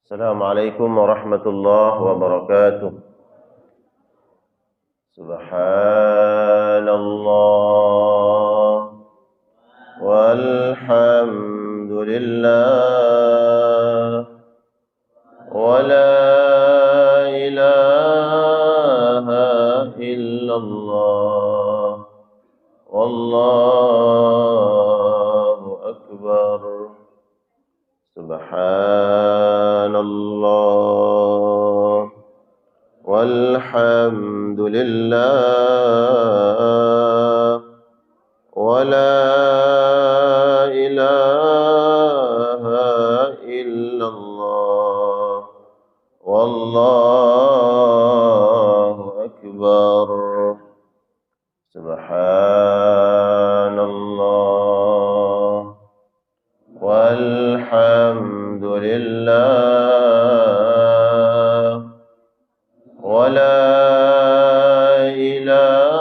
Assalamualaikum warahmatullahi wabarakatuh. Subhanallah walhamdulillah wa la ilaha illallah wallahu akbar. Subhanallah walhamdulillah wa la ilaha illallah wallahu akbar. Subhanallah walhamdulillah wa la ilaha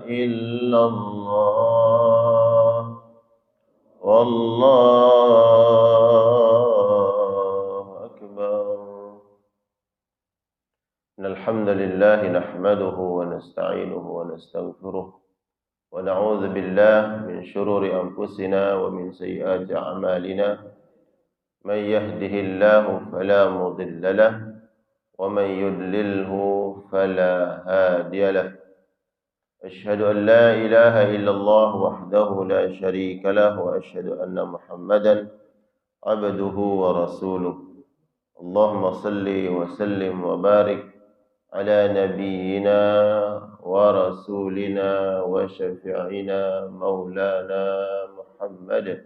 illallah wallahu akbar. Innal hamdalillah nahmaduhu wa nasta'inuhu wa nastaghfiruh wa na'udzu billahi min shururi anfusina wa min sayyiati a'malina. Man yahdihillahu fala mudilla lahu wa man yudlilhu fala hadiya lahu. Asyhadu an la ilaha illallah wahdahu la syarika lahu wa asyhadu anna Muhammadan abduhu wa rasuluh. Allahumma salli wa sallim wa barik ala nabiyyina wa rasulina wa syafi'ina maulana Muhammad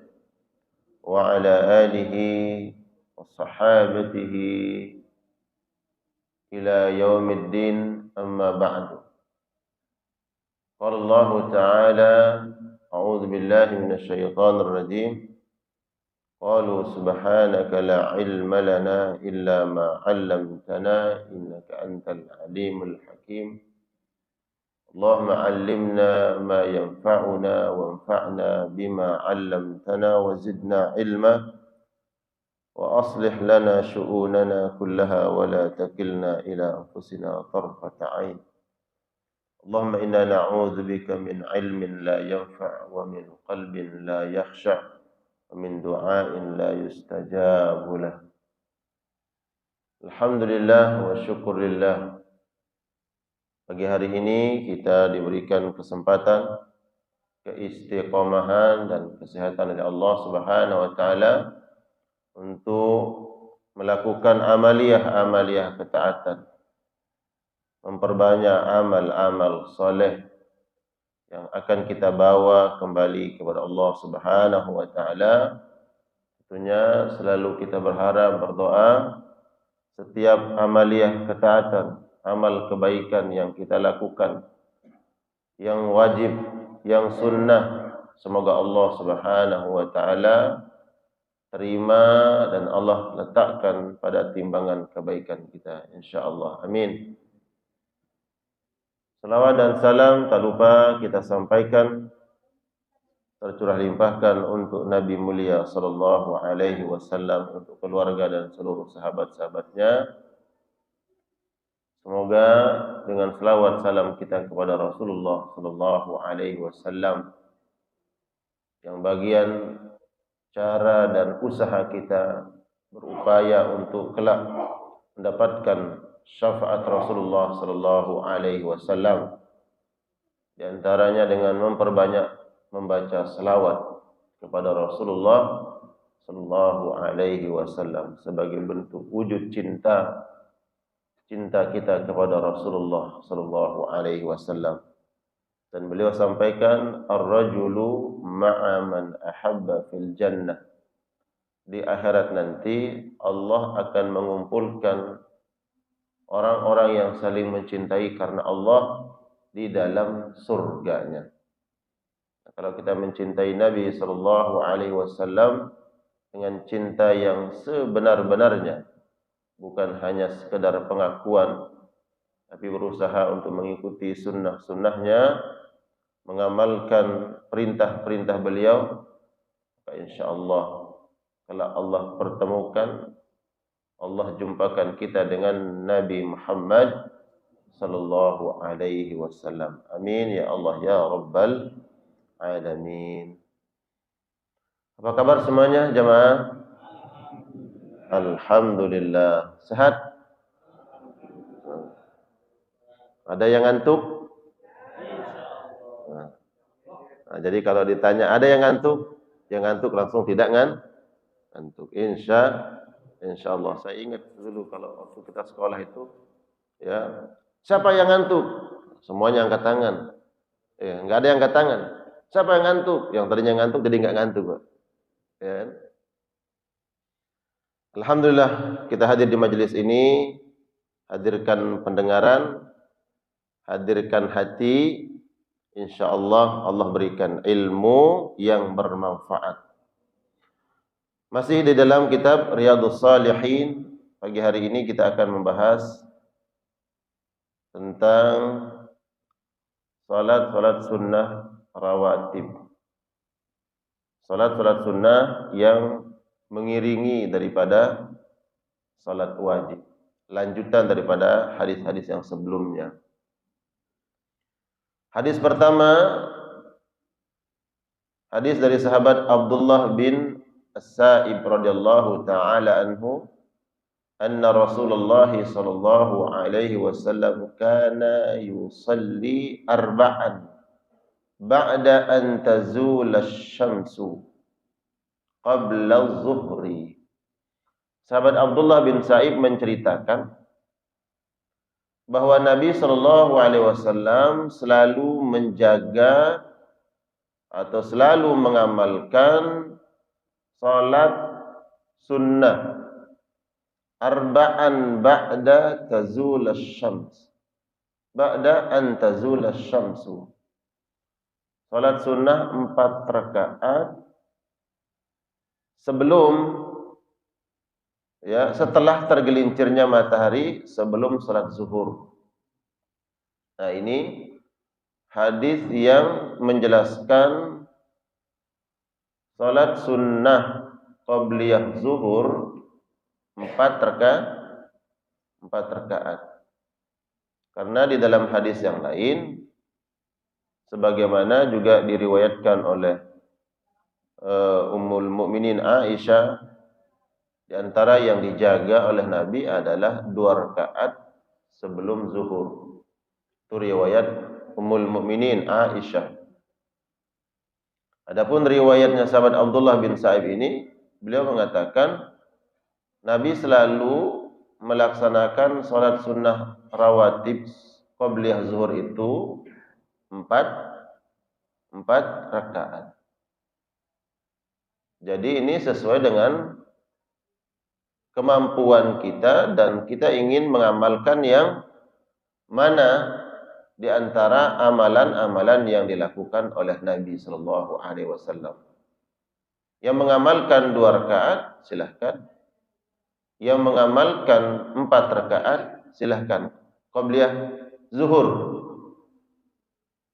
wa ala alihi wa sahabatihi ila yaumiddin, amma ba'du. Qala Allah Ta'ala, a'udzu billahi minasy syaithanir rajim. Qalu subhanaka la ilma lana illa ma 'allamtana innaka antal alimul hakim. Allahumma 'allimna ma yanfa'una wanfa'na bima 'allamtana wa zidna ilma wa aslih lana syu'unana kullaha wa la takilna ila anfusina tarfata 'ain. Allahumma inna na'udzu bika min 'ilmin la yanfa' wa min qalbin la yakhsha' wa min du'ain la yustajabu lah. Alhamdulillah wa syukurillah. Pagi hari ini kita diberikan kesempatan, keistiqomahan dan kesehatan dari Allah Subhanahu wa taala untuk melakukan amaliyah ketaatan, memperbanyak amal-amal soleh yang akan kita bawa kembali kepada Allah Subhanahu wa taala. Tentunya selalu kita berharap, berdoa, setiap amaliyah ketaatan, amal kebaikan yang kita lakukan, yang wajib, yang sunnah, semoga Allah Subhanahu wa taala terima dan Allah letakkan pada timbangan kebaikan kita, insyaallah. Amin. Salawat dan salam tak lupa kita sampaikan, tercurah limpahkan untuk Nabi mulia sallallahu alaihi wasallam, untuk keluarga dan seluruh sahabat-sahabatnya. Semoga dengan selawat salam kita kepada Rasulullah sallallahu alaihi wasallam, yang bagian cara dan usaha kita berupaya untuk kelak mendapatkan syafaat Rasulullah sallallahu alaihi wasallam, di antaranya dengan memperbanyak membaca selawat kepada Rasulullah sallallahu alaihi wasallam sebagai bentuk wujud cinta kita kepada Rasulullah sallallahu alaihi wasallam. Dan beliau sampaikan, ar-rajulu ma'a man ahabba fil jannah. Di akhirat nanti Allah akan mengumpulkan orang-orang yang saling mencintai karena Allah di dalam surganya. Kalau kita mencintai Nabi sallallahu alaihi wasallam dengan cinta yang sebenar-benarnya, bukan hanya sekedar pengakuan, tapi berusaha untuk mengikuti sunnah-sunnahnya, mengamalkan perintah-perintah beliau, maka insyaallah kalau Allah pertemukan, Allah jumpakan kita dengan Nabi Muhammad sallallahu alaihi wasallam. Amin ya Allah ya rabbal alamin. Apa kabar semuanya jemaah? Alhamdulillah. Sehat? Ada yang ngantuk? Nah, jadi kalau ditanya ada yang ngantuk? Yang ngantuk langsung tidak ngantuk. Insya Allah. Saya ingat dulu kalau waktu kita sekolah itu, ya, siapa yang ngantuk? Semuanya angkat tangan. Ya, nggak ada yang angkat tangan. Siapa yang ngantuk? Yang tadinya ngantuk jadi nggak ngantuk, Pak. Ya. Alhamdulillah kita hadir di majelis ini, hadirkan pendengaran, hadirkan hati. Insya Allah Allah berikan ilmu yang bermanfaat. Masih di dalam kitab Riyadhus Shalihin. Pagi hari ini kita akan membahas tentang salat sunnah rawatib. Salat sunnah yang mengiringi daripada salat wajib. Lanjutan daripada hadis-hadis yang sebelumnya. Hadis pertama, hadis dari sahabat Abdullah bin As-Sa'ib radhiyallahu taala anhu, anna Rasulullah sallallahu alaihi wasallam kana yusalli arba'an ba'da an tazula asy-syamsu qabla adh-dhuhri. Sahabat Abdullah bin Sa'ib menceritakan bahwa Nabi sallallahu alaihi wasallam selalu menjaga atau selalu mengamalkan salat sunnah arba'an ba'da tazul asy-syams. Ba'da an tazul asy-syamsu. Salat sunnah 4 rakaat sebelum, ya, setelah tergelincirnya matahari, sebelum salat zuhur. Nah, ini hadis yang menjelaskan salat sunnah qabliyah zuhur 4 rakaat. Karena di dalam hadis yang lain, sebagaimana juga diriwayatkan oleh Ummul Mukminin Aisyah, di antara yang dijaga oleh Nabi adalah 2 rakaat sebelum zuhur. Itu riwayat Ummul Mukminin Aisyah. Adapun riwayatnya sahabat Abdullah bin Sa'ib ini, beliau mengatakan Nabi selalu melaksanakan salat sunnah rawatib qabliyah zuhur itu 4 rakaat. Jadi ini sesuai dengan kemampuan kita dan kita ingin mengamalkan yang mana di antara amalan-amalan yang dilakukan oleh Nabi sallallahu alaihi wasallam. Yang mengamalkan 2 rakaat silahkan. Yang mengamalkan 4 rakaat silahkan. Qabliyah zuhur.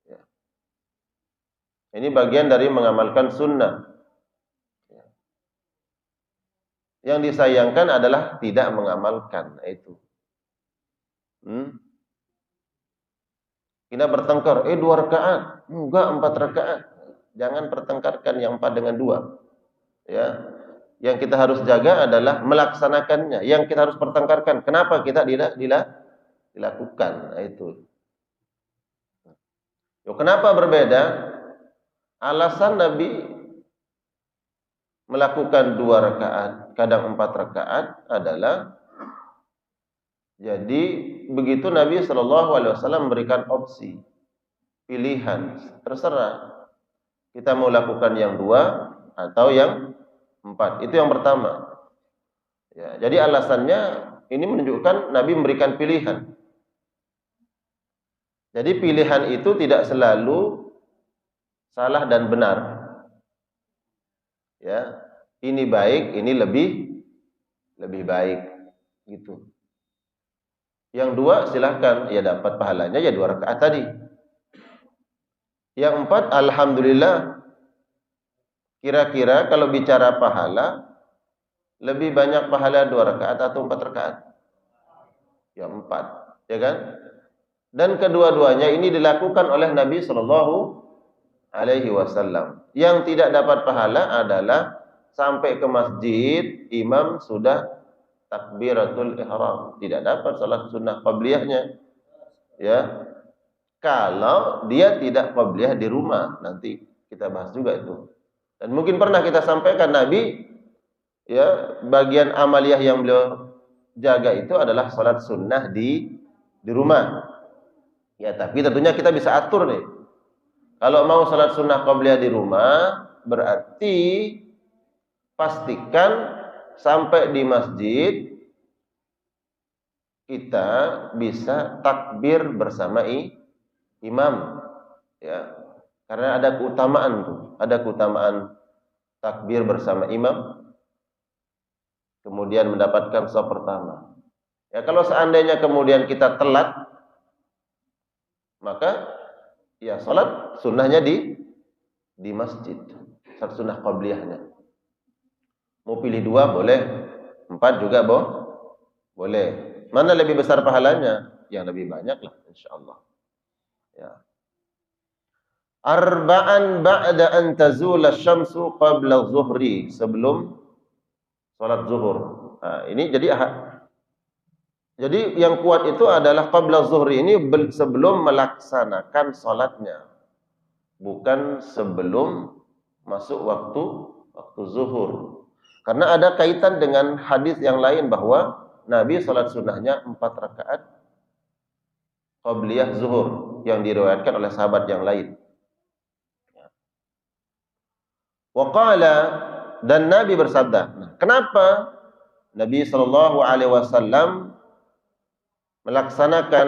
Ya. Ini bagian dari mengamalkan sunnah. Yang disayangkan adalah tidak mengamalkan itu. Kita bertengkar, 2 rakaat, enggak 4 rakaat. Jangan pertengkarkan yang 4 dengan 2. Ya. Yang kita harus jaga adalah melaksanakannya. Yang kita harus pertengkarkan, kenapa kita tidak dilakukan? Nah, itu. Kenapa berbeda? Alasan Nabi melakukan 2 rakaat, kadang 4 rakaat adalah, jadi begitu Nabi sallallahu alaihi wasallam memberikan opsi, pilihan, terserah kita mau lakukan yang 2 atau yang 4. Itu yang pertama. Ya, jadi alasannya ini menunjukkan Nabi memberikan pilihan. Jadi pilihan itu tidak selalu salah dan benar. Ya, ini baik, ini lebih baik, gitu. Yang 2 silahkan, ya dapat pahalanya ya 2 rakaat tadi. Yang 4 alhamdulillah. Kira-kira kalau bicara pahala, Lebih banyak pahala 2 rakaat atau 4 rakaat? Ya 4, ya kan? Dan kedua-duanya ini dilakukan oleh Nabi Shallallahu Alaihi Wasallam. Yang tidak dapat pahala adalah sampai ke masjid, imam sudah takbiratul ihram, tidak dapat salat sunnah qabliyahnya. Ya, kalau dia tidak qabliyah di rumah, nanti kita bahas juga itu. Dan mungkin pernah kita sampaikan Nabi, ya, bagian amaliyah yang beliau jaga itu adalah salat sunnah di rumah. Ya, tapi tentunya kita bisa atur nih. Kalau mau salat sunnah qabliyah di rumah, berarti pastikan sampai di masjid kita bisa takbir bersama imam, ya. Karena ada keutamaan tuh, ada keutamaan takbir bersama imam, kemudian mendapatkan shaf pertama. Ya, kalau seandainya kemudian kita telat, maka ya salat sunnahnya di masjid, salat sunnah qabliyahnya. Mau pilih 2 boleh, 4 juga boleh. Mana lebih besar pahalanya? Yang lebih banyak lah, insyaallah. Ya. Arba'an ba'da an tazula syamsu qabla zuhri, sebelum salat zuhur. Nah, ini jadi yang kuat itu adalah qabla zuhri, ini sebelum melaksanakan salatnya, bukan sebelum masuk waktu zuhur. Karena ada kaitan dengan hadis yang lain bahwa Nabi salat sunnahnya 4 rakaat qabliyah zuhur yang diriwayatkan oleh sahabat yang lain. Wa qala, dan Nabi bersabda. Nah, kenapa Nabi sallallahu alaihi wasallam melaksanakan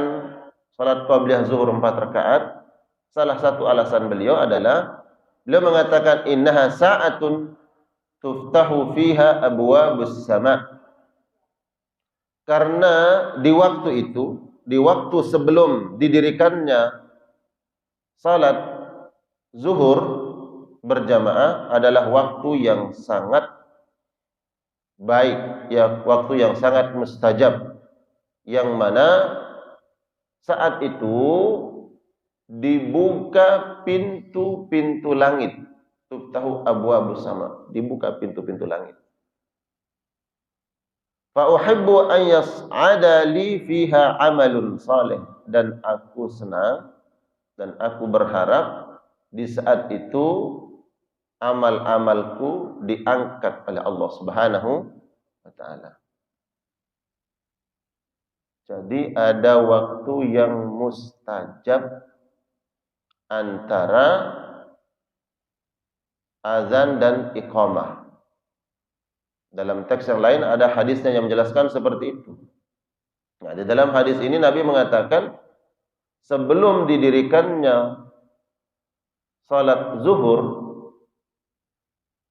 salat qabliyah zuhur 4 rakaat? Salah satu alasan beliau adalah beliau mengatakan innaha sa'atun tuftahu fiha abwabus sama'. Karena di waktu itu, di waktu sebelum didirikannya salat zuhur berjamaah adalah waktu yang sangat baik, ya, waktu yang sangat mustajab, yang mana saat itu dibuka pintu-pintu langit. Tuftahu abwabus sama, dibuka pintu-pintu langit. Fa uhibbu an yas'ada li fiha amalun salih, dan aku senang dan aku berharap di saat itu amal-amalku diangkat oleh Allah Subhanahu wa taala. Jadi ada waktu yang mustajab antara azan dan iqamah. Dalam teks yang lain ada hadisnya yang menjelaskan seperti itu. Nah, di dalam hadis ini Nabi mengatakan sebelum didirikannya salat zuhur,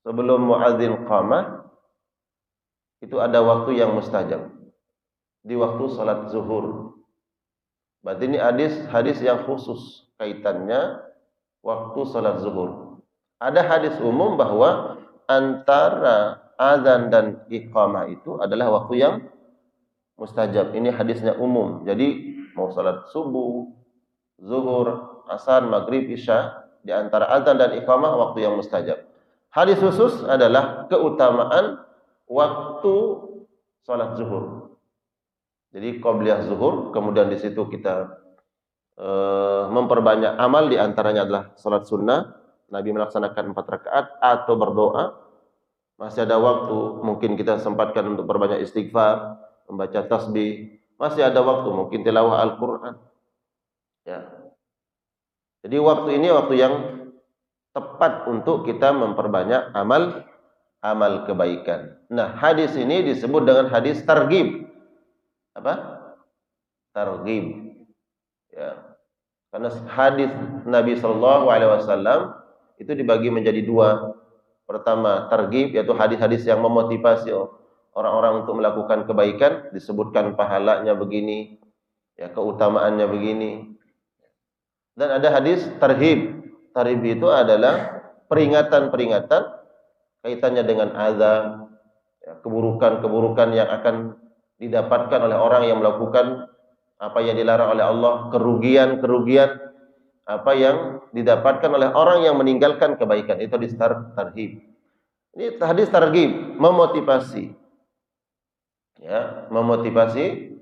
sebelum muadzin qamah, itu ada waktu yang mustajab di waktu salat zuhur. Berarti ini hadis yang khusus kaitannya waktu salat zuhur. Ada hadis umum bahwa antara azan dan iqamah itu adalah waktu yang mustajab. Ini hadisnya umum. Jadi mau salat subuh, zuhur, asar, maghrib, isya, di antara azan dan iqamah waktu yang mustajab. Hadis khusus adalah keutamaan waktu salat zuhur. Jadi qabliyah zuhur, kemudian di situ kita memperbanyak amal, di antaranya adalah salat sunnah. Nabi melaksanakan 4 rakaat atau berdoa. Masih ada waktu, mungkin kita sempatkan untuk berbanyak istighfar, membaca tasbih. Masih ada waktu, mungkin tilawah Al-Quran. Ya. Jadi waktu ini waktu yang tepat untuk kita memperbanyak amal kebaikan. Nah, hadis ini disebut dengan hadis targhib. Apa? Targhib. Ya. Karena hadis Nabi sallallahu alaihi wasallam itu dibagi menjadi 2. Pertama, targhib, yaitu hadis-hadis yang memotivasi orang-orang untuk melakukan kebaikan, disebutkan pahalanya begini, ya, keutamaannya begini. Dan ada hadis tarhib. Tarhib itu adalah peringatan-peringatan kaitannya dengan azab, Ya, keburukan-keburukan yang akan didapatkan oleh orang yang melakukan apa yang dilarang oleh Allah, kerugian-kerugian apa yang didapatkan oleh orang yang meninggalkan kebaikan. Itu hadis tarhib. Ini hadis targhib, memotivasi. Ya, memotivasi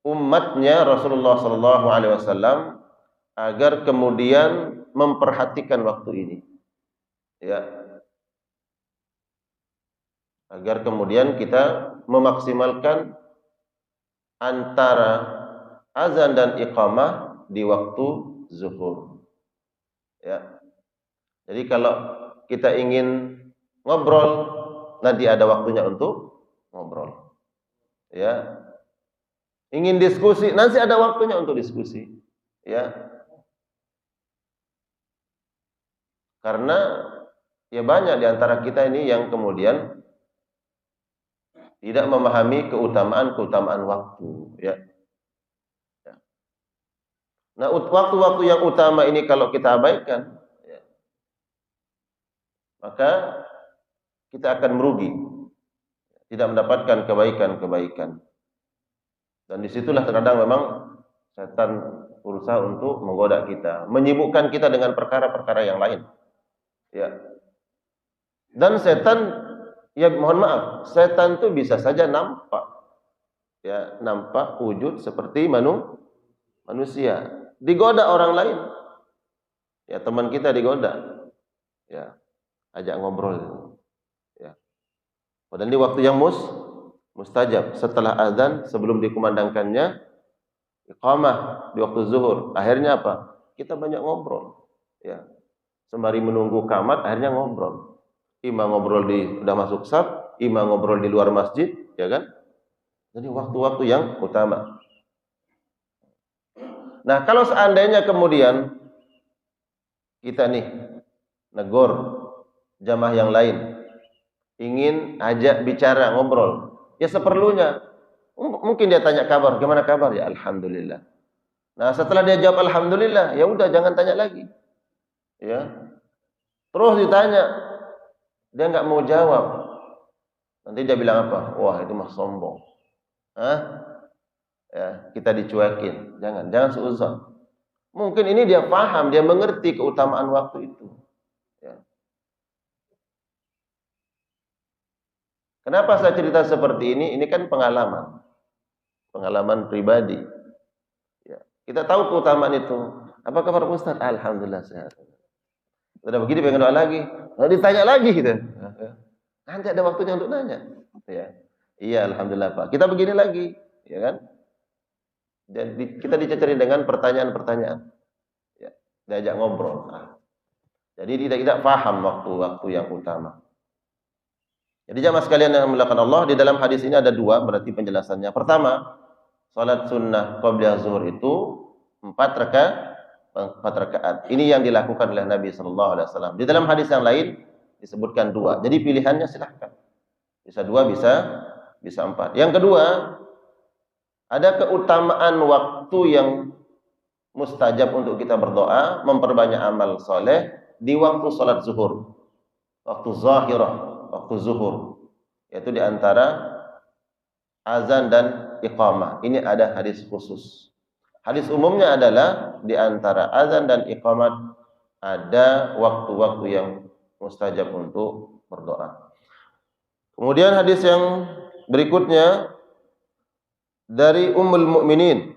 umatnya Rasulullah sallallahu alaihi wasallam agar kemudian memperhatikan waktu ini. Ya, agar kemudian kita memaksimalkan antara azan dan iqamah di waktu zuhur. Ya. Jadi kalau kita ingin ngobrol, nanti ada waktunya untuk ngobrol. Ya. Ingin diskusi, nanti ada waktunya untuk diskusi. Ya. Karena ya banyak di antara kita ini yang kemudian tidak memahami keutamaan-keutamaan waktu, ya. Nah, waktu-waktu yang utama ini kalau kita abaikan, ya, maka kita akan merugi, tidak mendapatkan kebaikan-kebaikan. Dan disitulah terkadang memang setan berusaha untuk menggoda kita, menyibukkan kita dengan perkara-perkara yang lain. Ya. Dan setan, ya mohon maaf, setan itu bisa saja nampak, ya, nampak wujud seperti manusia, digoda orang lain. Ya, teman kita digoda, ya, ajak ngobrol, ya. Padahal ini waktu yang mustajab. Setelah azan, sebelum dikumandangkannya iqamah di waktu zuhur. Akhirnya apa? Kita banyak ngobrol, ya. Sembari menunggu qamat, akhirnya ngobrol. Imam ngobrol udah masuk saf, imam ngobrol di luar masjid, ya kan? Jadi waktu-waktu yang utama. Nah, kalau seandainya kemudian kita nih negor jamaah yang lain, ingin ajak bicara, ngobrol, ya seperlunya. Mungkin dia tanya kabar, gimana kabar? Ya alhamdulillah. Nah, setelah dia jawab alhamdulillah, ya udah jangan tanya lagi. Ya. Terus ditanya, dia nggak mau jawab. Nanti dia bilang apa? Wah, itu mah sombong. Hah? Ya, kita dicuekin. Jangan suuzon. Mungkin ini dia paham, dia mengerti keutamaan waktu itu. Ya. Kenapa saya cerita seperti ini? Ini kan pengalaman pribadi. Ya. Kita tahu keutamaan itu. Apa kabar Ustaz? Alhamdulillah sehat. Sudah begini pengen doa lagi. Lalu ditanya lagi gitu. Nanti ada waktunya untuk nanya. Ya. Iya, alhamdulillah Pak. Kita begini lagi, ya kan? Dan kita dicecerin dengan pertanyaan-pertanyaan. Ya, diajak ngobrol. Nah, jadi tidak paham waktu-waktu yang utama. Jadi jamaah sekalian yang dimuliakan Allah, di dalam hadis ini ada dua berarti penjelasannya. Pertama, salat sunnah qabliyah zuhur itu 4 rakaat. Ini yang dilakukan oleh Nabi sallallahu alaihi wasallam. Di dalam hadis yang lain disebutkan 2. Jadi pilihannya silahkan. Bisa 2, bisa 4. Yang kedua, ada keutamaan waktu yang mustajab untuk kita berdoa, memperbanyak amal soleh di waktu salat zuhur, waktu zahirah, waktu zuhur, yaitu di antara azan dan iqamah. Ini ada hadis khusus. Hadis umumnya adalah di antara azan dan iqamat ada waktu-waktu yang mustajab untuk berdoa. Kemudian hadis yang berikutnya dari Ummul Mukminin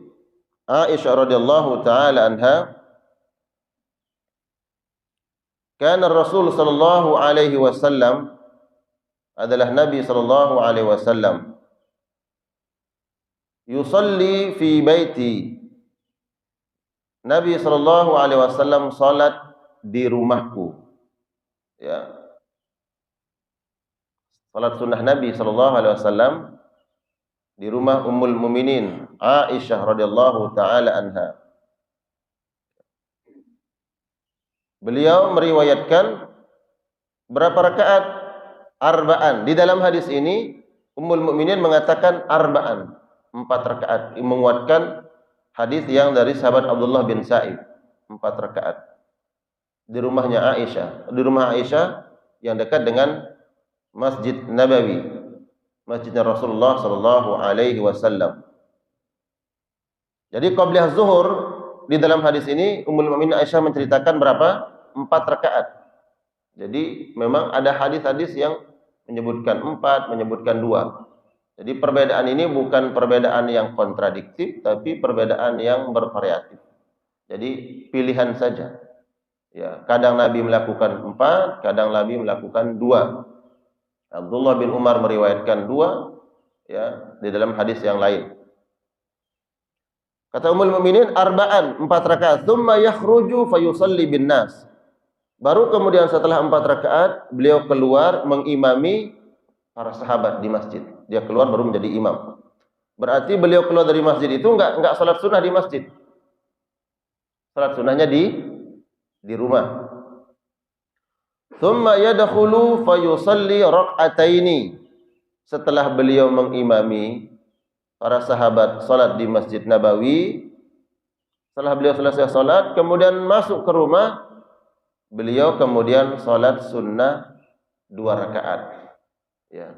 Aisyah radhiyallahu taala anha, kana Rasul sallallahu alaihi wasallam, adalah Nabi sallallahu alaihi wasallam, yusalli fi baiti. Nabi sallallahu alaihi wasallam salat di rumahku. Ya. Salat sunnah Nabi sallallahu alaihi wasallam di rumah Ummul Mukminin Aisyah radhiyallahu taala anha. Beliau meriwayatkan berapa rakaat? Arba'an. Di dalam hadis ini Ummul Mukminin mengatakan arba'an, 4 rakaat, menguatkan hadis yang dari sahabat Abdullah bin Sa'ib, 4 rakaat. Di rumahnya Aisyah, di rumah Aisyah yang dekat dengan Masjid Nabawi. masjidnya Rasulullah sallallahu alaihi wasallam. Jadi qabliyah zuhur di dalam hadis ini Ummul Mukminin Aisyah menceritakan berapa? 4 rakaat. Jadi memang ada hadis-hadis yang menyebutkan 4, menyebutkan 2. Jadi perbedaan ini bukan perbedaan yang kontradiktif, tapi perbedaan yang bervariatif. Jadi pilihan saja. Ya, kadang Nabi melakukan 4, kadang Nabi melakukan 2. Abdullah bin Umar meriwayatkan 2 ya di dalam hadis yang lain. Kata Ummul Mukminin, arba'an, 4 rakaat, tsumma yakhruju fayusalli bin nas. Baru kemudian setelah 4 rakaat beliau keluar mengimami para sahabat di masjid. Dia keluar baru menjadi imam. Berarti beliau keluar dari masjid itu enggak salat sunnah di masjid. Salat sunnahnya di rumah. Tsumma yadkhulu fayusalli rak'ataini. Setelah beliau mengimami para sahabat salat di Masjid Nabawi, setelah beliau selesai salat, kemudian masuk ke rumah, beliau kemudian salat sunnah 2 rakaat. Ya.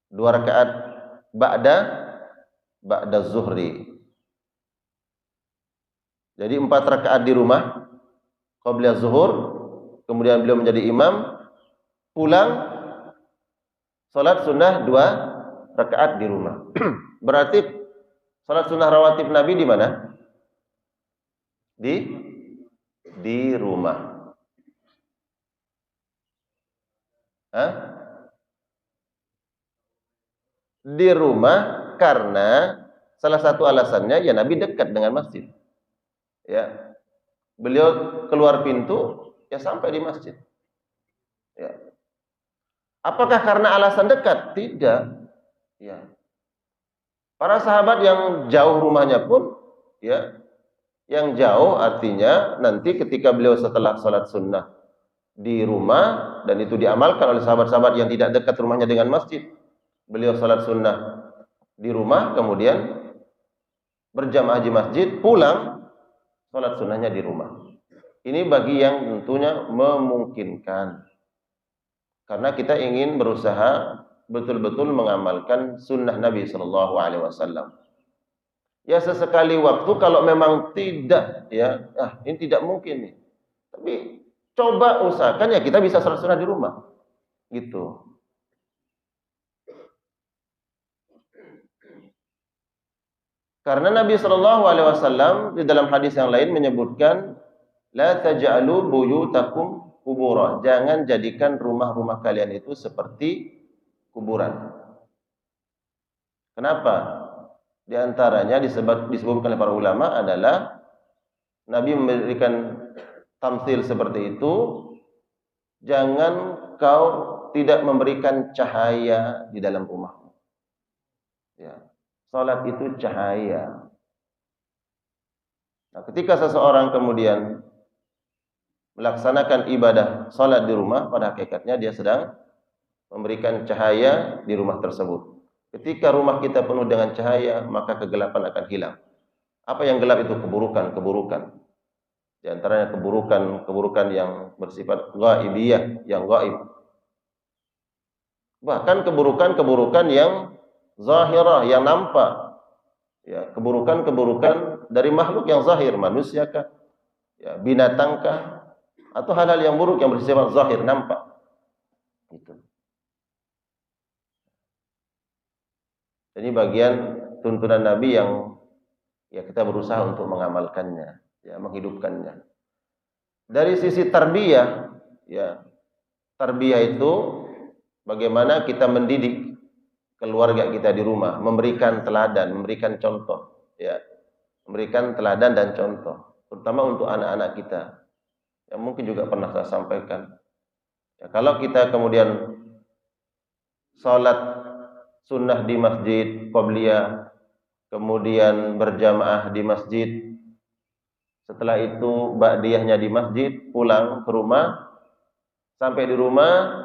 2 rakaat ba'da zuhri. Jadi 4 rakaat di rumah qabliyah zuhur, kemudian beliau menjadi imam, pulang salat sunnah 2 rakaat di rumah. Berarti salat sunnah rawatib Nabi di mana? Di rumah. Hah? Di rumah karena salah satu alasannya ya Nabi dekat dengan masjid. Ya. Beliau keluar pintu ya sampai di masjid. Ya. Apakah karena alasan dekat? Tidak. Ya. Para sahabat yang jauh rumahnya pun ya, yang jauh artinya nanti ketika beliau setelah salat sunnah di rumah dan itu diamalkan oleh sahabat-sahabat yang tidak dekat rumahnya dengan masjid. Beliau salat sunnah di rumah, kemudian berjamaah di masjid, pulang salat sunnahnya di rumah. Ini bagi yang tentunya memungkinkan. Karena kita ingin berusaha betul-betul mengamalkan sunnah Nabi sallallahu alaihi wasallam. Ya sesekali waktu kalau memang tidak ya, ini tidak mungkin nih. Tapi coba usahakan ya kita bisa salat sunnah di rumah. Gitu. Karena Nabi sallallahu alaihi wasallam di dalam hadis yang lain menyebutkan la taj'alu buyutakum kubura. Jangan jadikan rumah-rumah kalian itu seperti kuburan. Kenapa? Di antaranya disebutkan oleh para ulama adalah Nabi memberikan tamsil seperti itu, jangan kau tidak memberikan cahaya di dalam rumahmu. Ya. Salat itu cahaya. Nah, ketika seseorang kemudian melaksanakan ibadah salat di rumah, pada hakikatnya dia sedang memberikan cahaya di rumah tersebut. Ketika rumah kita penuh dengan cahaya, maka kegelapan akan hilang. Apa yang gelap itu? Keburukan. Di antaranya keburukan yang bersifat ghaibiyah, yang gaib. Bahkan keburukan yang zahirah, yang nampak. Ya, keburukan dari makhluk yang zahir, manusiakah, ya, binatangkah, atau hal-hal yang buruk yang bersifat zahir, nampak. Itu. Ini bagian tuntunan Nabi yang ya kita berusaha untuk mengamalkannya, ya, menghidupkannya. Dari sisi tarbiyah, ya, tarbiyah itu bagaimana kita mendidik keluarga kita di rumah, memberikan teladan, memberikan contoh, ya, memberikan teladan dan contoh, terutama untuk anak-anak kita. Yang mungkin juga pernah saya sampaikan. Ya, kalau kita kemudian salat sunnah di masjid qabliyah, kemudian berjamaah di masjid, setelah itu ba'diyahnya di masjid, pulang ke rumah, sampai di rumah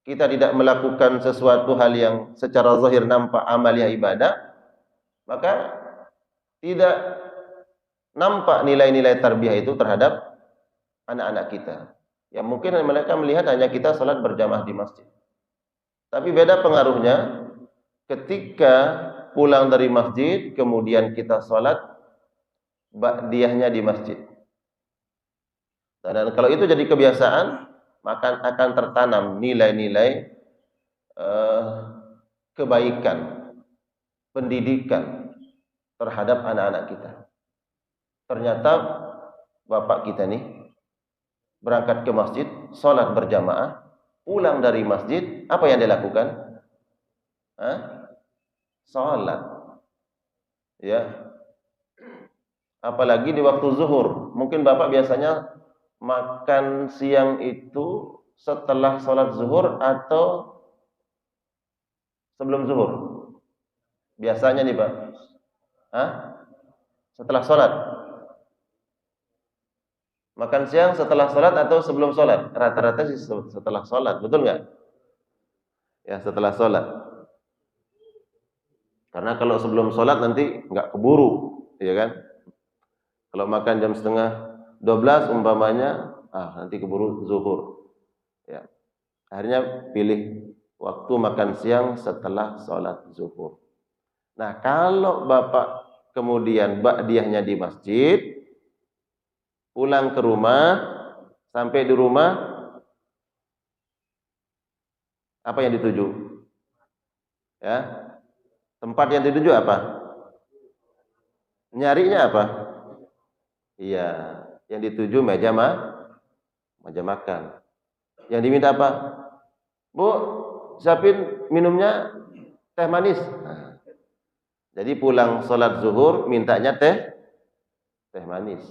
kita tidak melakukan sesuatu hal yang secara zahir nampak amaliyah ibadah, maka tidak nampak nilai-nilai tarbiyah itu terhadap anak-anak kita. Ya mungkin mereka melihat hanya kita salat berjamaah di masjid. Tapi beda pengaruhnya ketika pulang dari masjid, kemudian kita sholat ba'diyahnya di masjid. Dan kalau itu jadi kebiasaan, maka akan tertanam nilai-nilai kebaikan, pendidikan terhadap anak-anak kita. Ternyata bapak kita nih berangkat ke masjid, sholat berjamaah, pulang dari masjid, apa yang dia lakukan? Sholat. Ya. Apalagi di waktu zuhur. Mungkin bapak biasanya makan siang itu setelah sholat zuhur atau sebelum zuhur? Biasanya nih Pak. Setelah sholat. Makan siang setelah sholat atau sebelum sholat? Rata-rata sih setelah sholat, betul nggak? Ya, setelah sholat. Karena kalau sebelum sholat nanti nggak keburu, ya kan? Kalau makan jam 11:30 umpamanya, nanti keburu zuhur. Ya. Akhirnya pilih waktu makan siang setelah sholat zuhur. Nah, kalau bapak kemudian ba'diyahnya di masjid, pulang ke rumah, sampai di rumah, apa yang dituju? Ya, tempat yang dituju apa? Nyarinya apa? Iya, yang dituju meja makan. Yang diminta apa? Bu, siapin minumnya teh manis. Jadi pulang sholat zuhur, mintanya teh manis.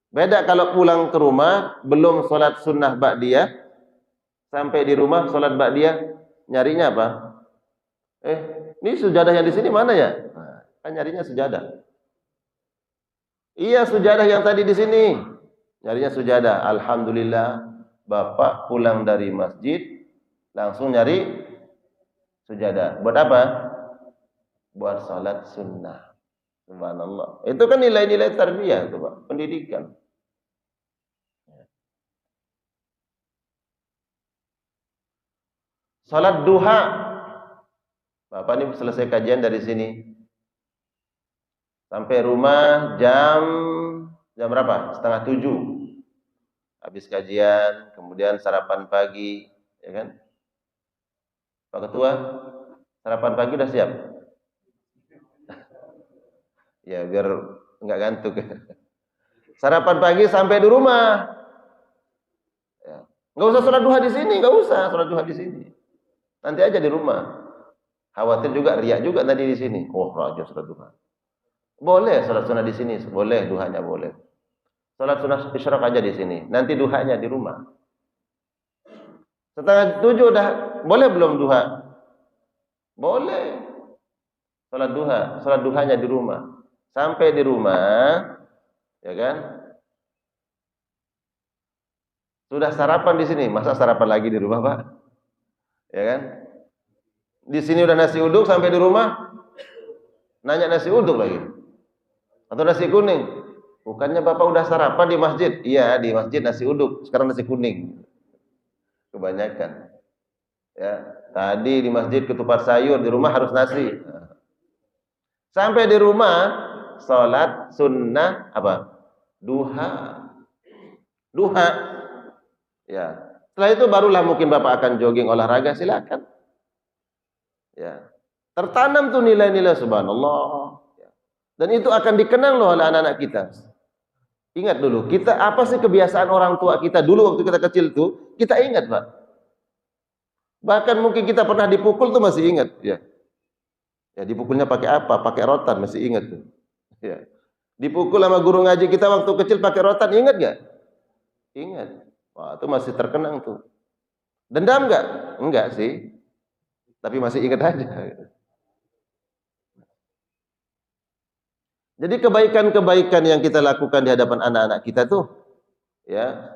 Beda kalau pulang ke rumah, belum sholat sunnah ba'diyah, sampai di rumah sholat ba'diyah, nyarinya apa? Ini sujadah yang di sini mana ya? Kan nyarinya sujadah. Iya, sujadah yang tadi di sini. Nyarinya sujadah. Alhamdulillah, bapak pulang dari masjid langsung nyari sujadah. Buat apa? Buat salat sunnah. Subhanallah. Itu kan nilai-nilai tarbiyah itu, Pak, pendidikan. Salat duha. Bapak ini selesai kajian dari sini. Sampai rumah jam berapa? 6:30. Habis kajian, kemudian sarapan pagi, ya kan? Pak Ketua, sarapan pagi udah siap? Ya, biar enggak ngantuk. Sarapan pagi sampai di rumah. Ya. Enggak usah sholat duha di sini, enggak usah sholat duha di sini. Nanti aja di rumah. Khawatir juga riya juga tadi di sini. Oh, rajin sholat duha. Boleh sholat sunnah di sini, boleh duhanya boleh. Sholat sunnah isyraq aja di sini, nanti duhanya di rumah. 6:30 udah boleh belum duha? Boleh. Sholat duhanya di rumah. Sampai di rumah, ya kan? Sudah sarapan di sini, masa sarapan lagi di rumah, Pak? Ya kan? Di sini udah nasi uduk, sampai di rumah nanya nasi uduk lagi. Atau nasi kuning. Bukannya Bapak udah sarapan di masjid? Iya, di masjid nasi uduk, sekarang nasi kuning. Kebanyakan. Ya, tadi di masjid ketupat sayur, di rumah harus nasi. Sampai di rumah salat sunnah apa? Duha. Ya. Setelah itu barulah mungkin Bapak akan jogging olahraga, silakan. Ya. Tertanam tuh nilai-nilai subhanallah. Dan itu akan dikenang loh oleh anak-anak kita. Ingat dulu, kita apa sih kebiasaan orang tua kita dulu waktu kita kecil tuh, kita ingat, Pak. Bahkan mungkin kita pernah dipukul tuh masih ingat, ya. Ya, dipukulnya pakai apa? Pakai rotan, masih ingat tuh. Ya. Dipukul sama guru ngaji kita waktu kecil pakai rotan, ingat gak? Ingat. Wah, itu masih terkenang tuh. Dendam gak? Enggak sih. Tapi masih ingat aja. Jadi kebaikan-kebaikan yang kita lakukan di hadapan anak-anak kita tuh, ya,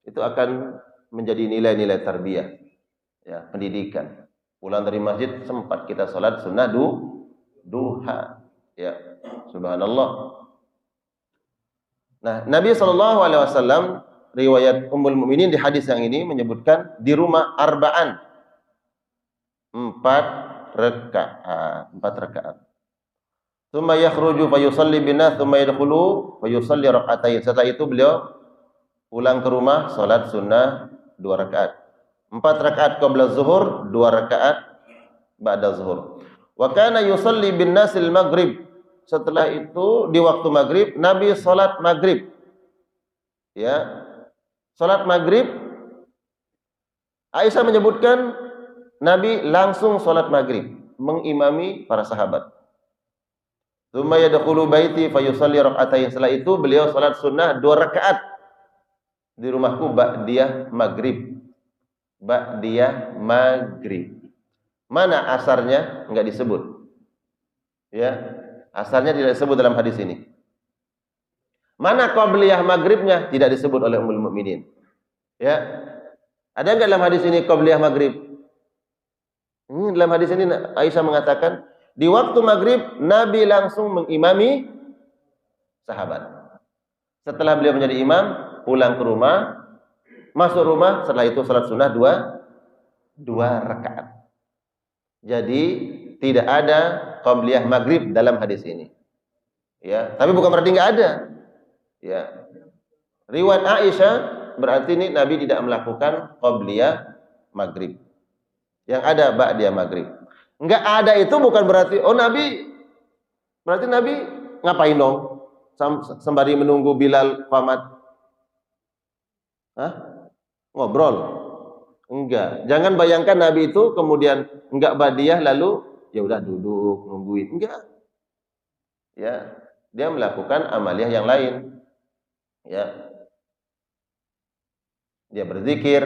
itu akan menjadi nilai-nilai tarbiyah, ya, pendidikan. Pulang dari masjid sempat kita sholat sunnah duha, ya, subhanallah. Nah, Nabi SAW riwayat Ummul Mukminin di hadis yang ini menyebutkan di rumah arba'an, 4 rakaat. Tsumma yakhruju fayusalli binnas tsumma yadkhulu fayusalli rak'atain. Setelah itu beliau pulang ke rumah salat sunnah 2 rakaat. 4 rakaat qabla zuhur, 2 rakaat ba'da zuhur. Wa kana yusalli binnasil maghrib. Setelah itu di waktu maghrib Nabi salat maghrib. Ya. Salat maghrib, Aisyah menyebutkan Nabi langsung salat maghrib mengimami para sahabat. Tsumma yadkhulu baiti fayusalli rak'atain. Setelah itu beliau salat sunnah 2 rakaat di rumahku ba'diyah maghrib. Ba'diyah maghrib. Mana asarnya? Enggak disebut. Ya, asarnya tidak disebut dalam hadis ini. Mana qabliyah maghribnya? Tidak disebut oleh Ummul Mukminin. Ya. Ada enggak dalam hadis ini qabliyah maghrib? Ini dalam hadis ini Aisyah mengatakan di waktu maghrib Nabi langsung mengimami sahabat. Setelah beliau menjadi imam, pulang ke rumah, masuk rumah, setelah itu salat sunnah 2 rakaat. Jadi tidak ada qabliyah maghrib dalam hadis ini. Ya, tapi bukan berarti enggak ada. Ya. Riwayat Aisyah berarti ini Nabi tidak melakukan qabliyah maghrib. Yang ada ba'diyah maghrib. Enggak ada itu bukan berarti berarti Nabi ngapain dong sembari menunggu Bilal qamat? Ngobrol? Enggak. Jangan bayangkan Nabi itu kemudian enggak ba'diyah lalu ya udah duduk nungguin. Enggak. Ya, dia melakukan amaliyah yang lain. Ya. Dia berzikir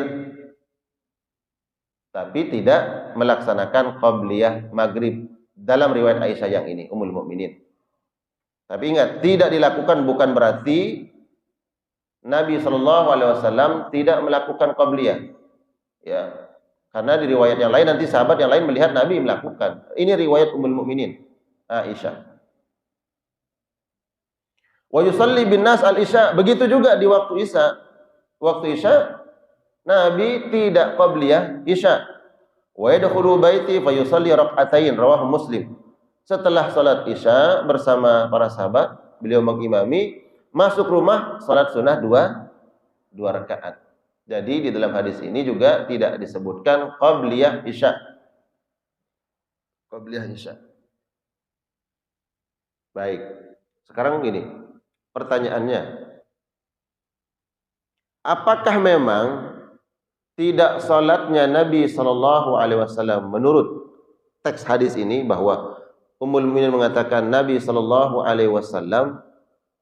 tapi tidak melaksanakan qabliyah maghrib dalam riwayat Aisyah yang ini, Ummul Mukminin. Tapi ingat, tidak dilakukan bukan berarti Nabi SAW tidak melakukan qabliyah. Ya, karena di riwayat yang lain nanti sahabat yang lain melihat Nabi melakukan. Ini riwayat Ummul Mukminin Aisyah. Wa yusalli bin nas al-isya. Begitu juga di waktu Isya. Waktu Isya Nabi tidak qabliyah Isya. Wa yadkhulu baiti fa yusalli rak'atain, rawahu Muslim. Setelah salat Isya bersama para sahabat, beliau mengimami, masuk rumah salat sunnah 2 rakaat. Jadi di dalam hadis ini juga tidak disebutkan qabliyah Isya. Qabliyah Isya. Baik. Sekarang begini, pertanyaannya, apakah memang tidak salatnya Nabi SAW menurut teks hadis ini bahwa Ummul Mukminin mengatakan Nabi SAW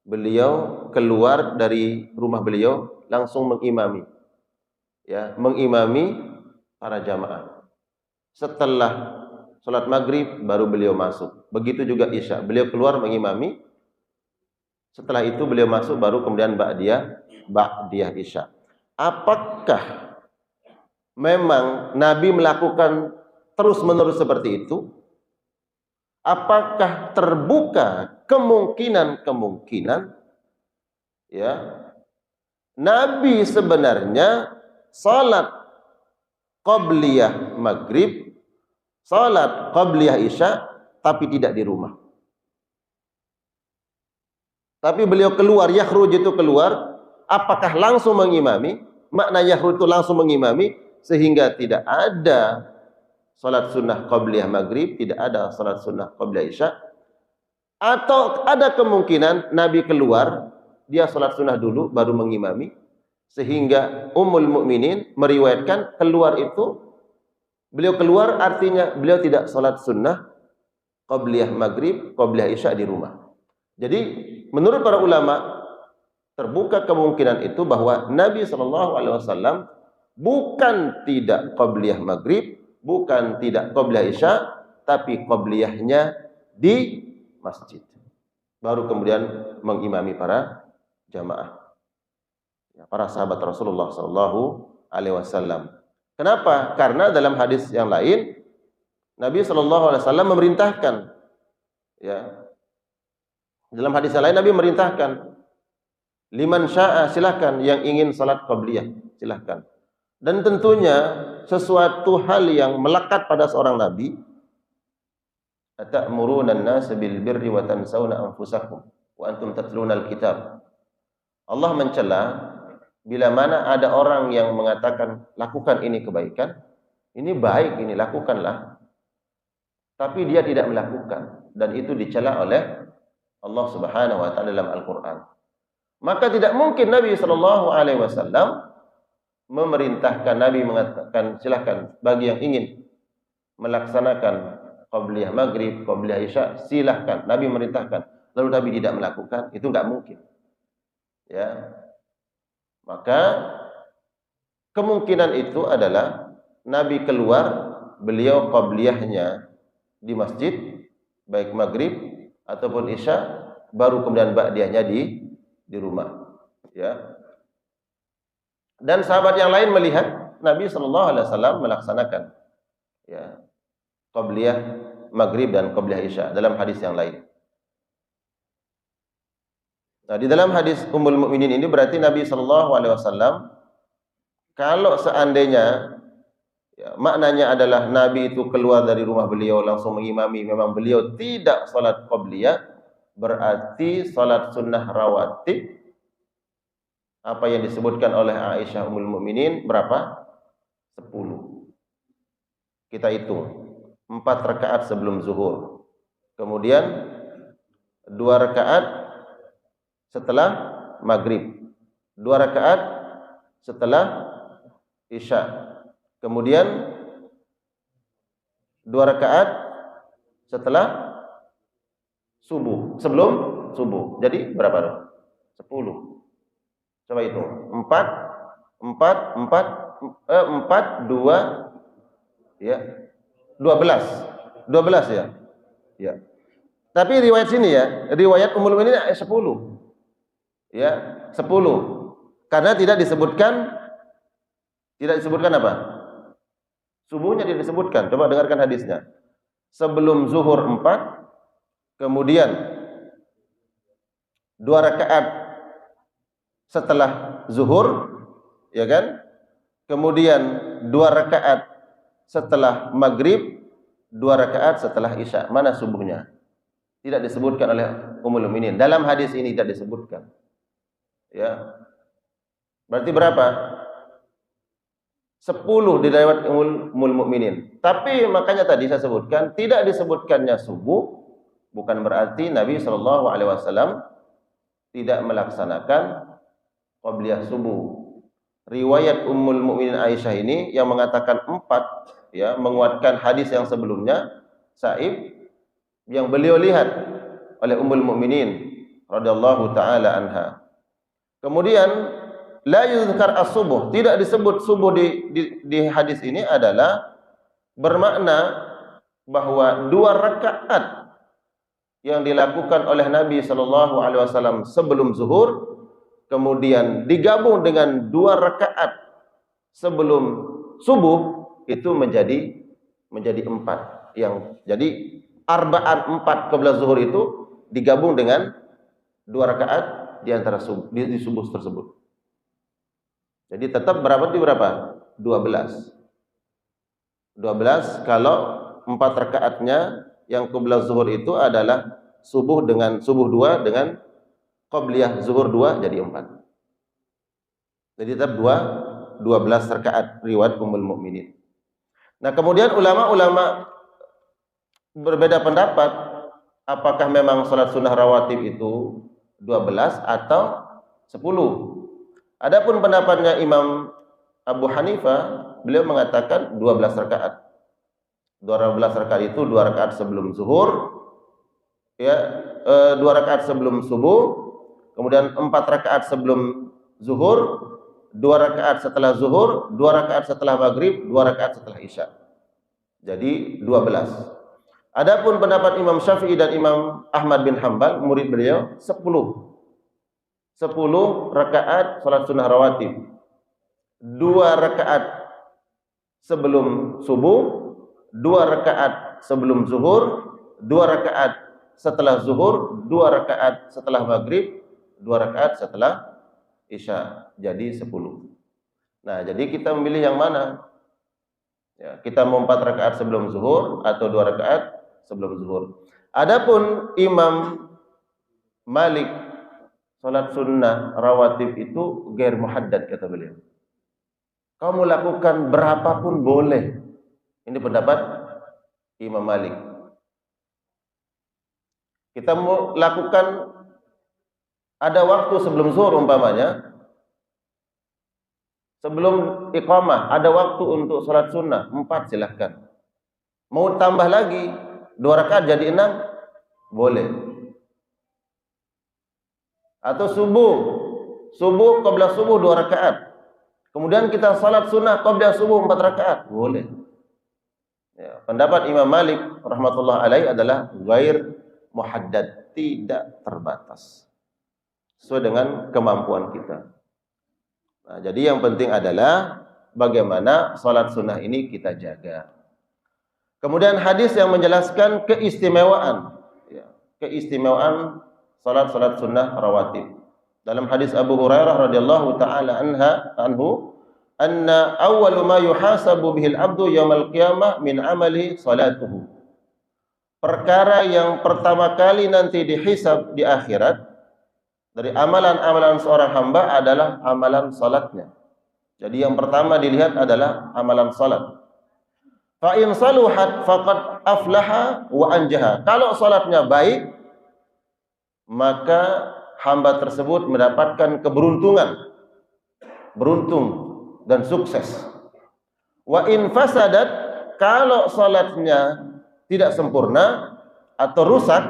beliau keluar dari rumah beliau langsung mengimami, ya, mengimami para jamaah. Setelah salat maghrib baru beliau masuk. Begitu juga Isya, beliau keluar mengimami. Setelah itu beliau masuk baru kemudian ba'diyah Isya. Apakah memang Nabi melakukan terus-menerus seperti itu? Apakah terbuka kemungkinan ya Nabi sebenarnya salat qabliyah maghrib, salat qabliyah Isya tapi tidak di rumah. Tapi beliau keluar, yakhruj itu keluar, apakah langsung mengimami? Makna yakhruj itu langsung mengimami sehingga tidak ada salat sunnah qabliyah maghrib, tidak ada salat sunnah qabliyah Isya. Atau ada kemungkinan Nabi keluar, dia salat sunnah dulu baru mengimami, sehingga Ummul Mukminin meriwayatkan keluar itu, beliau keluar artinya beliau tidak salat sunnah qabliyah maghrib, qabliyah Isya di rumah. Jadi menurut para ulama terbuka kemungkinan itu bahwa Nabi SAW bukan tidak qabliyah maghrib, bukan tidak qabliyah Isya, tapi qabliyahnya di masjid. Baru kemudian mengimami para jamaah, para sahabat Rasulullah SAW. Kenapa? Karena dalam hadis yang lain Nabi SAW memerintahkan, ya. Dalam hadis yang lain Nabi memerintahkan Liman syaa, silahkan yang ingin salat qabliyah, silahkan. Dan tentunya sesuatu hal yang melekat pada seorang nabi, atamuruna an-nasa bil birri wa tansawna anfusakum wa antum tatluna al-kitab. Allah mencela bila mana ada orang yang mengatakan lakukan ini kebaikan, ini baik, ini lakukanlah, tapi dia tidak melakukan, dan itu dicela oleh Allah Subhanahu wa taala dalam Al-Qur'an. Maka tidak mungkin Nabi sallallahu alaihi wasallam memerintahkan, Nabi mengatakan silahkan bagi yang ingin melaksanakan qabliyah maghrib, qabliyah isya, silahkan. Nabi merintahkan, lalu Nabi tidak melakukan, itu enggak mungkin. Ya. Maka kemungkinan itu adalah Nabi keluar, beliau qabliyahnya di masjid, baik maghrib ataupun isya, baru kemudian ba'diyahnya di rumah. Ya. Dan sahabat yang lain melihat Nabi sallallahu alaihi wasallam melaksanakan ya qabliyah maghrib dan qabliyah isya dalam hadis yang lain. Nah, di dalam hadis Ummul Mukminin ini berarti Nabi sallallahu alaihi wasallam kalau seandainya ya, maknanya adalah Nabi itu keluar dari rumah beliau langsung mengimami, memang beliau tidak salat qabliyah, berarti salat sunnah rawatib apa yang disebutkan oleh Aisyah Ummul Mukminin berapa? 10. Kita hitung. 4 rakaat sebelum zuhur. Kemudian 2 rakaat setelah maghrib. 2 rakaat setelah isya. Kemudian 2 rakaat setelah subuh, sebelum subuh. Jadi berapa dong? 10. Coba itu 4, 2 ya 12 ya. Ya. Tapi riwayat sini ya, riwayat Ummul Mukminin 10. Ya, 10. Karena tidak disebutkan apa? Subuhnya tidak disebutkan. Coba dengarkan hadisnya. Sebelum zuhur 4, kemudian 2 rakaat setelah zuhur, ya kan? Kemudian 2 rakaat setelah maghrib, 2 rakaat setelah isya. Mana subuhnya? Tidak disebutkan oleh Ummul Mukminin. Dalam hadis ini tidak disebutkan. Ya. Berarti berapa? 10 di riwayat Ummul Mukminin. Tapi makanya tadi saya sebutkan tidak disebutkannya subuh bukan berarti Nabi sallallahu alaihi wasallam tidak melaksanakan qabliyah subuh. Riwayat Ummul Mukminin Aisyah ini yang mengatakan 4 ya, menguatkan hadis yang sebelumnya Sa'ib yang beliau lihat oleh Ummul Mukminin radhiyallahu taala anha. Kemudian la yuzkar as-subuh, tidak disebut subuh di hadis ini adalah bermakna bahwa 2 rakaat yang dilakukan oleh Nabi sallallahu alaihi wasallam sebelum zuhur kemudian digabung dengan 2 rakaat sebelum subuh itu menjadi 4 yang jadi arba'an 4 qabla zuhur itu digabung dengan 2 rakaat di antara di subuh tersebut. Jadi tetap berapa? 12 kalau 4 rakaatnya yang qabla zuhur itu adalah subuh 2 dengan qabliyah zuhur 2 jadi 4. Jadi tetap 12 rakaat riwayat Ummul Mukminin. Nah, kemudian ulama-ulama berbeda pendapat apakah memang salat sunnah rawatib itu 12 atau 10. Adapun pendapatnya Imam Abu Hanifah, beliau mengatakan 12 rakaat. 12 rakaat itu 2 rakaat sebelum zuhur ya, 2 rakaat sebelum subuh, kemudian 4 rakaat sebelum zuhur, 2 rakaat setelah zuhur, 2 rakaat setelah maghrib, 2 rakaat setelah isya. Jadi 12. Adapun pendapat Imam Syafi'i dan Imam Ahmad bin Hanbal, murid beliau, 10 rakaat salat sunnah rawatib. 2 rakaat sebelum subuh, 2 rakaat sebelum zuhur, 2 rakaat setelah zuhur, 2 rakaat setelah maghrib, 2 rakaat setelah Isya jadi 10. Nah, jadi kita memilih yang mana? Ya, kita mau 4 rakaat sebelum zuhur atau 2 rakaat sebelum zuhur. Adapun Imam Malik salat sunnah rawatib itu ghair muhaddad kata beliau. Kamu lakukan berapapun boleh. Ini pendapat Imam Malik. Kita mau lakukan ada waktu sebelum zuhur umpamanya, sebelum iqamah ada waktu untuk salat sunnah 4 silahkan. Mau tambah lagi 2 rakaat jadi 6 boleh. Atau subuh qabla subuh 2 rakaat. Kemudian kita salat sunnah qabla subuh 4 rakaat boleh. Ya, pendapat Imam Malik rahmatullah alaih adalah ghair muhaddad, tidak terbatas sesuai dengan kemampuan kita. Nah, jadi yang penting adalah bagaimana salat sunnah ini kita jaga. Kemudian hadis yang menjelaskan keistimewaan, ya, keistimewaan salat sunnah rawatib. Dalam hadis Abu Hurairah radhiyallahu taala anhu, anna awwalu ma yuhasabu bihil abdu yaumal qiyamah min amali salatuhu. Perkara yang pertama kali nanti dihisab di akhirat dari amalan-amalan seorang hamba adalah amalan salatnya. Jadi yang pertama dilihat adalah amalan salat. Fa in saluhat faqad aflaha wa anjaha. Kalau salatnya baik, maka hamba tersebut mendapatkan keberuntungan, beruntung dan sukses. Wa in fasadat, kalau salatnya tidak sempurna atau rusak,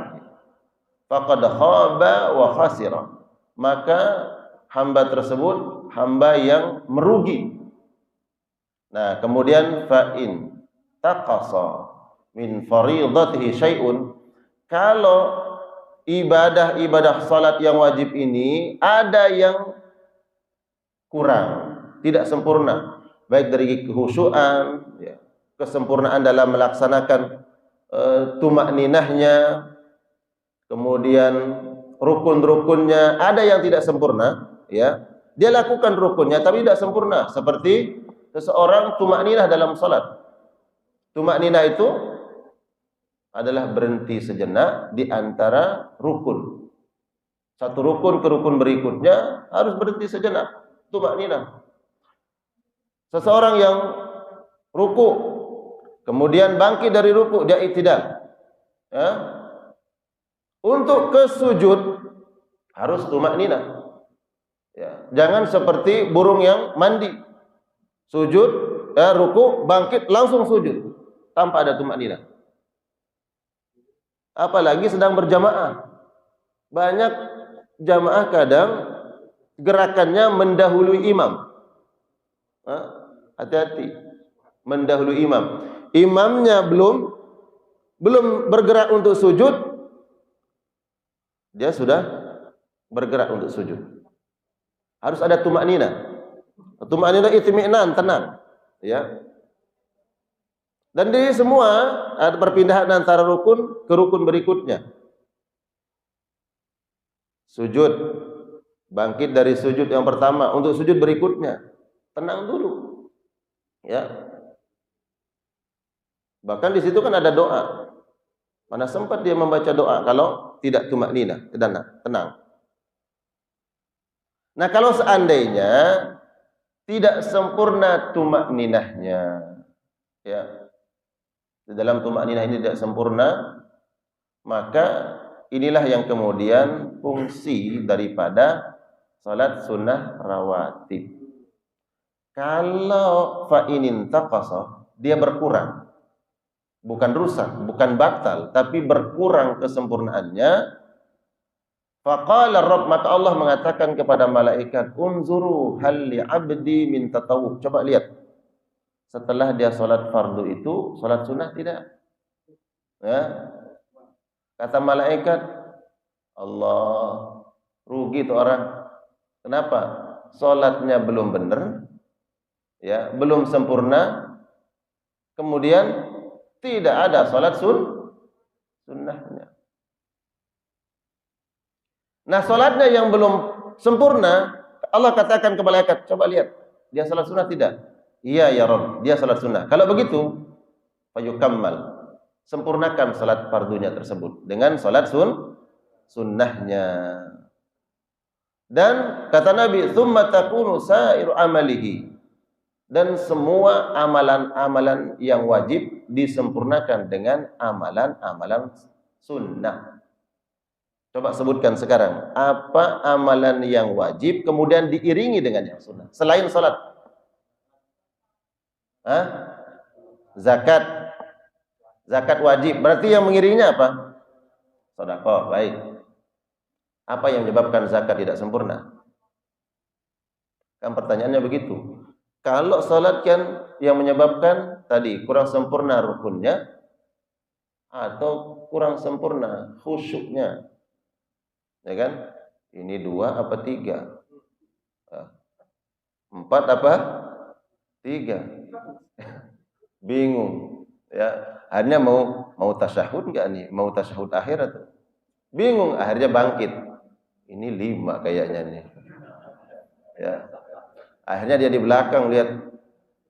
faqad khaba wa khasira, maka hamba tersebut hamba yang merugi. Nah, kemudian fa in taqasa min faridatihi syai'un, kalau ibadah-ibadah salat yang wajib ini ada yang kurang, tidak sempurna, baik dari kehusyuan, ya, kesempurnaan dalam melaksanakan tumakninahnya, kemudian rukun-rukunnya ada yang tidak sempurna, ya. Dia lakukan rukunnya tapi tidak sempurna, seperti seseorang tumakninah dalam salat. Tumakninah itu adalah berhenti sejenak di antara rukun. Satu rukun ke rukun berikutnya harus berhenti sejenak, tumakninah. Seseorang yang ruku, kemudian bangkit dari ruku, dia i'tidal. Ya. Untuk ke sujud harus tumakninah. Ya. Jangan seperti burung yang mandi. Sujud, ya, ruku, bangkit, langsung sujud tanpa ada tumakninah. Apalagi sedang berjamaah. Banyak jamaah kadang gerakannya mendahului imam. Hati-hati, mendahului imam. Imamnya belum bergerak untuk sujud, dia sudah bergerak untuk sujud. Harus ada tumakninah. Tumakninah itmi'nan, tenang, ya. Dan di semua ada perpindahan antara rukun ke rukun berikutnya. Sujud, bangkit dari sujud yang pertama untuk sujud berikutnya. Tenang dulu. Ya. Bahkan di situ kan ada doa. Mana sempat dia membaca doa kalau tidak tumakninah, tenang. Nah, kalau seandainya tidak sempurna tumakninahnya, ya, di dalam tumakninah ini tidak sempurna, maka inilah yang kemudian fungsi daripada salat sunnah rawatib. Kalau fa'inin taqasa, dia berkurang, bukan rusak, bukan batal, tapi berkurang kesempurnaannya. Faqala Rabb, maka Allah mengatakan kepada malaikat, unzuru hal li abdi min tatawwu. Coba lihat, setelah dia salat fardu itu salat sunnah tidak? Ya. Kata malaikat, Allah, rugi itu orang. Kenapa? Salatnya belum benar, ya, belum sempurna. Kemudian tidak ada salat sunnahnya. Nah, salatnya yang belum sempurna, Allah katakan ke malaikat, coba lihat, dia salat sunnah tidak? Iya ya Rabb, dia salat sunnah. Kalau begitu, fayukammal, sempurnakan salat fardunya tersebut dengan salat sunnahnya. Dan kata Nabi, tsumma takunu sairu amalihi, dan semua amalan-amalan yang wajib disempurnakan dengan amalan-amalan sunnah. Coba sebutkan sekarang, apa amalan yang wajib kemudian diiringi dengan yang sunnah selain salat? Zakat. Zakat wajib. Berarti yang mengiringinya apa? Sedekah. Baik. Apa yang menyebabkan zakat tidak sempurna? Kan pertanyaannya begitu. Kalau salat kan yang menyebabkan tadi kurang sempurna rukunnya atau kurang sempurna khusyuknya. Ya kan? Ini 2 apa 3? 4 apa? 3. Bingung. Ya, akhirnya mau tasyahud enggak nih? Mau tasyahud akhir atau bingung, akhirnya bangkit. Ini 5 kayaknya nih. Ya. Akhirnya dia di belakang lihat,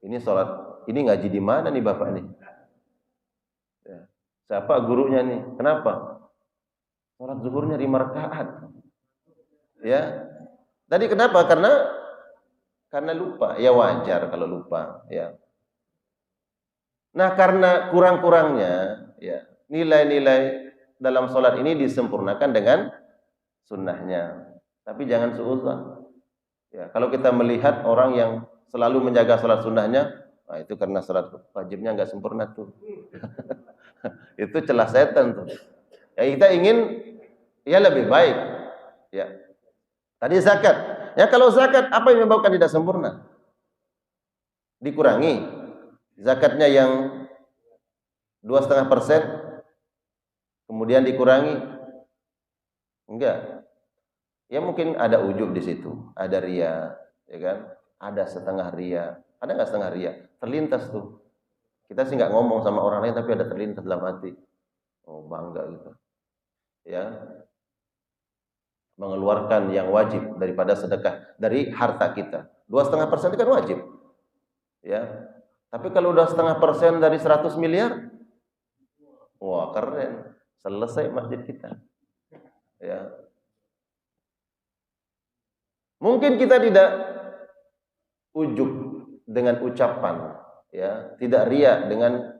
ini sholat, ini ngaji di mana nih Bapak nih? Ya. Siapa gurunya nih? Kenapa? Sholat zuhurnya 5 rakaat. Ya. Tadi kenapa? Karena lupa. Ya wajar kalau lupa, ya. Nah, karena kurang-kurangnya, ya, nilai-nilai dalam sholat ini disempurnakan dengan sunnahnya. Tapi jangan suudzon. Ya, kalau kita melihat orang yang selalu menjaga sholat sunnahnya, nah itu karena sholat wajibnya nggak sempurna tuh. Itu celah setan tuh. Ya, kita ingin ya lebih baik. Ya. Tadi zakat. Ya, kalau zakat apa yang menyebabkan tidak sempurna? Dikurangi. Zakatnya yang 2,5%, kemudian dikurangi, enggak. Ya mungkin ada ujub di situ, ada ria, ya kan? Ada setengah ria, ada nggak setengah ria? Terlintas tuh. Kita sih nggak ngomong sama orang lain, tapi ada terlintas dalam hati. Oh bangga gitu, ya. Mengeluarkan yang wajib daripada sedekah dari harta kita. 2,5% itu kan wajib, ya. Tapi kalau udah 0,5% dari 100 miliar, wah keren, selesai masjid kita. Ya. Mungkin kita tidak ujub dengan ucapan, ya, tidak riya dengan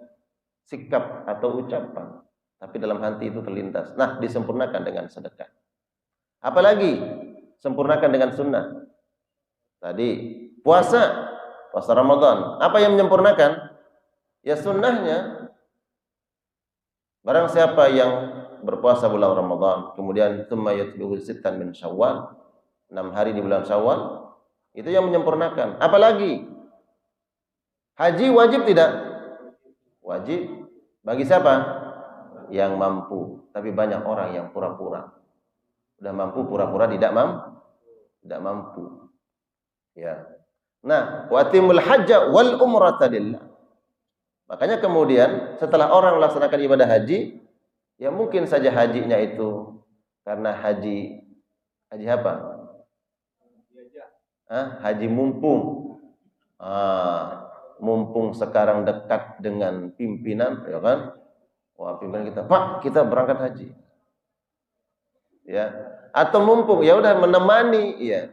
sikap atau ucapan, tapi dalam hati itu terlintas. Nah, disempurnakan dengan sedekah. Apalagi sempurnakan dengan sunnah. Tadi puasa Ramadan. Apa yang menyempurnakan? Ya sunnahnya. Barang siapa yang berpuasa bulan Ramadan, kemudian tsumma yatbi'u sittan min Syawal, 6 hari di bulan Syawal, itu yang menyempurnakan. Apalagi haji wajib tidak? Wajib. Bagi siapa? Yang mampu. Tapi banyak orang yang pura-pura. Sudah mampu, pura-pura tidak mampu. Ya. Nah, watimul hajja wal umrata lillah. Makanya kemudian setelah orang melaksanakan ibadah haji, ya mungkin saja hajinya itu karena haji apa? Haji mumpung. Mumpung sekarang dekat dengan pimpinan, ya kan? Wah, pimpinan kita, Pak, kita berangkat haji. Ya. Atau mumpung ya udah menemani, ya.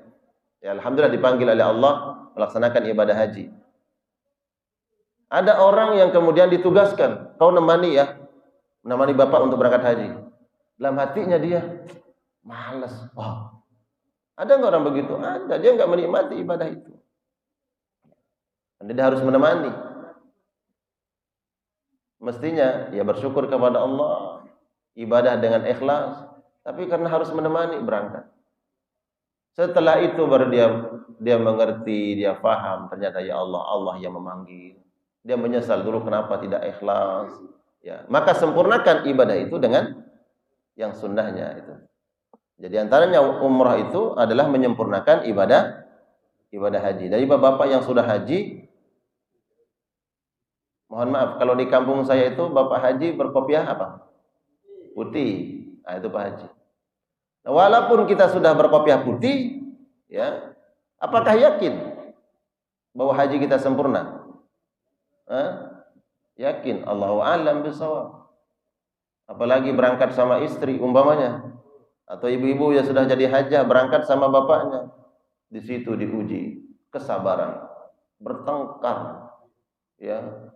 Ya alhamdulillah dipanggil oleh Allah melaksanakan ibadah haji. Ada orang yang kemudian ditugaskan, kau menemani bapak untuk berangkat haji. Dalam hatinya dia, malas. Oh. Ada nggak orang begitu? Ada, dia nggak menikmati ibadah itu. Dia harus menemani. Mestinya ya bersyukur kepada Allah, ibadah dengan ikhlas, tapi karena harus menemani berangkat. Setelah itu baru dia mengerti, dia paham ternyata ya Allah yang memanggil. Dia menyesal dulu kenapa tidak ikhlas. Ya, maka sempurnakan ibadah itu dengan yang sunnahnya itu. Jadi antaranya umrah itu adalah menyempurnakan ibadah haji. Dari bapak yang sudah haji, mohon maaf kalau di kampung saya itu bapak haji berkopiah apa? Putih. Nah, itu Pak Haji. Nah, walaupun kita sudah berkopiah putih, ya, Apakah yakin bahwa haji kita sempurna? Yakin. Allahu a'lam bishawab. Apalagi berangkat sama istri umpamanya, atau ibu-ibu yang sudah jadi hajah berangkat sama bapaknya. Di situ diuji kesabaran, bertengkar, ya.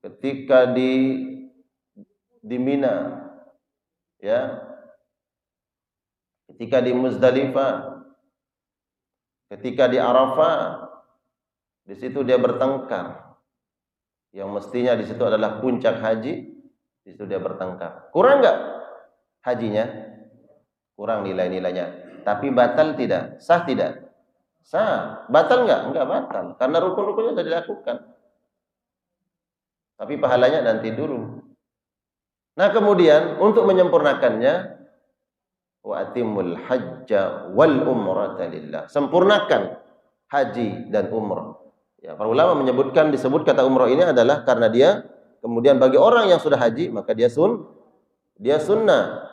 Ketika di Mina, ya. Ketika di Muzdalifah, ketika di Arafah, di situ dia bertengkar. Yang mestinya di situ adalah puncak haji, di situ dia bertengkar. Kurang enggak hajinya? Kurang nilai-nilainya. Tapi batal tidak? Sah tidak? Sah. Batal enggak? Enggak batal. Karena rukun-rukunnya sudah dilakukan. Tapi pahalanya nanti dulu. Nah, kemudian untuk menyempurnakannya, wa atimul hajja wal umrata lillah. Sempurnakan haji dan umrah. Ya, para ulama disebut kata umrah ini adalah karena dia kemudian bagi orang yang sudah haji maka dia sunnah.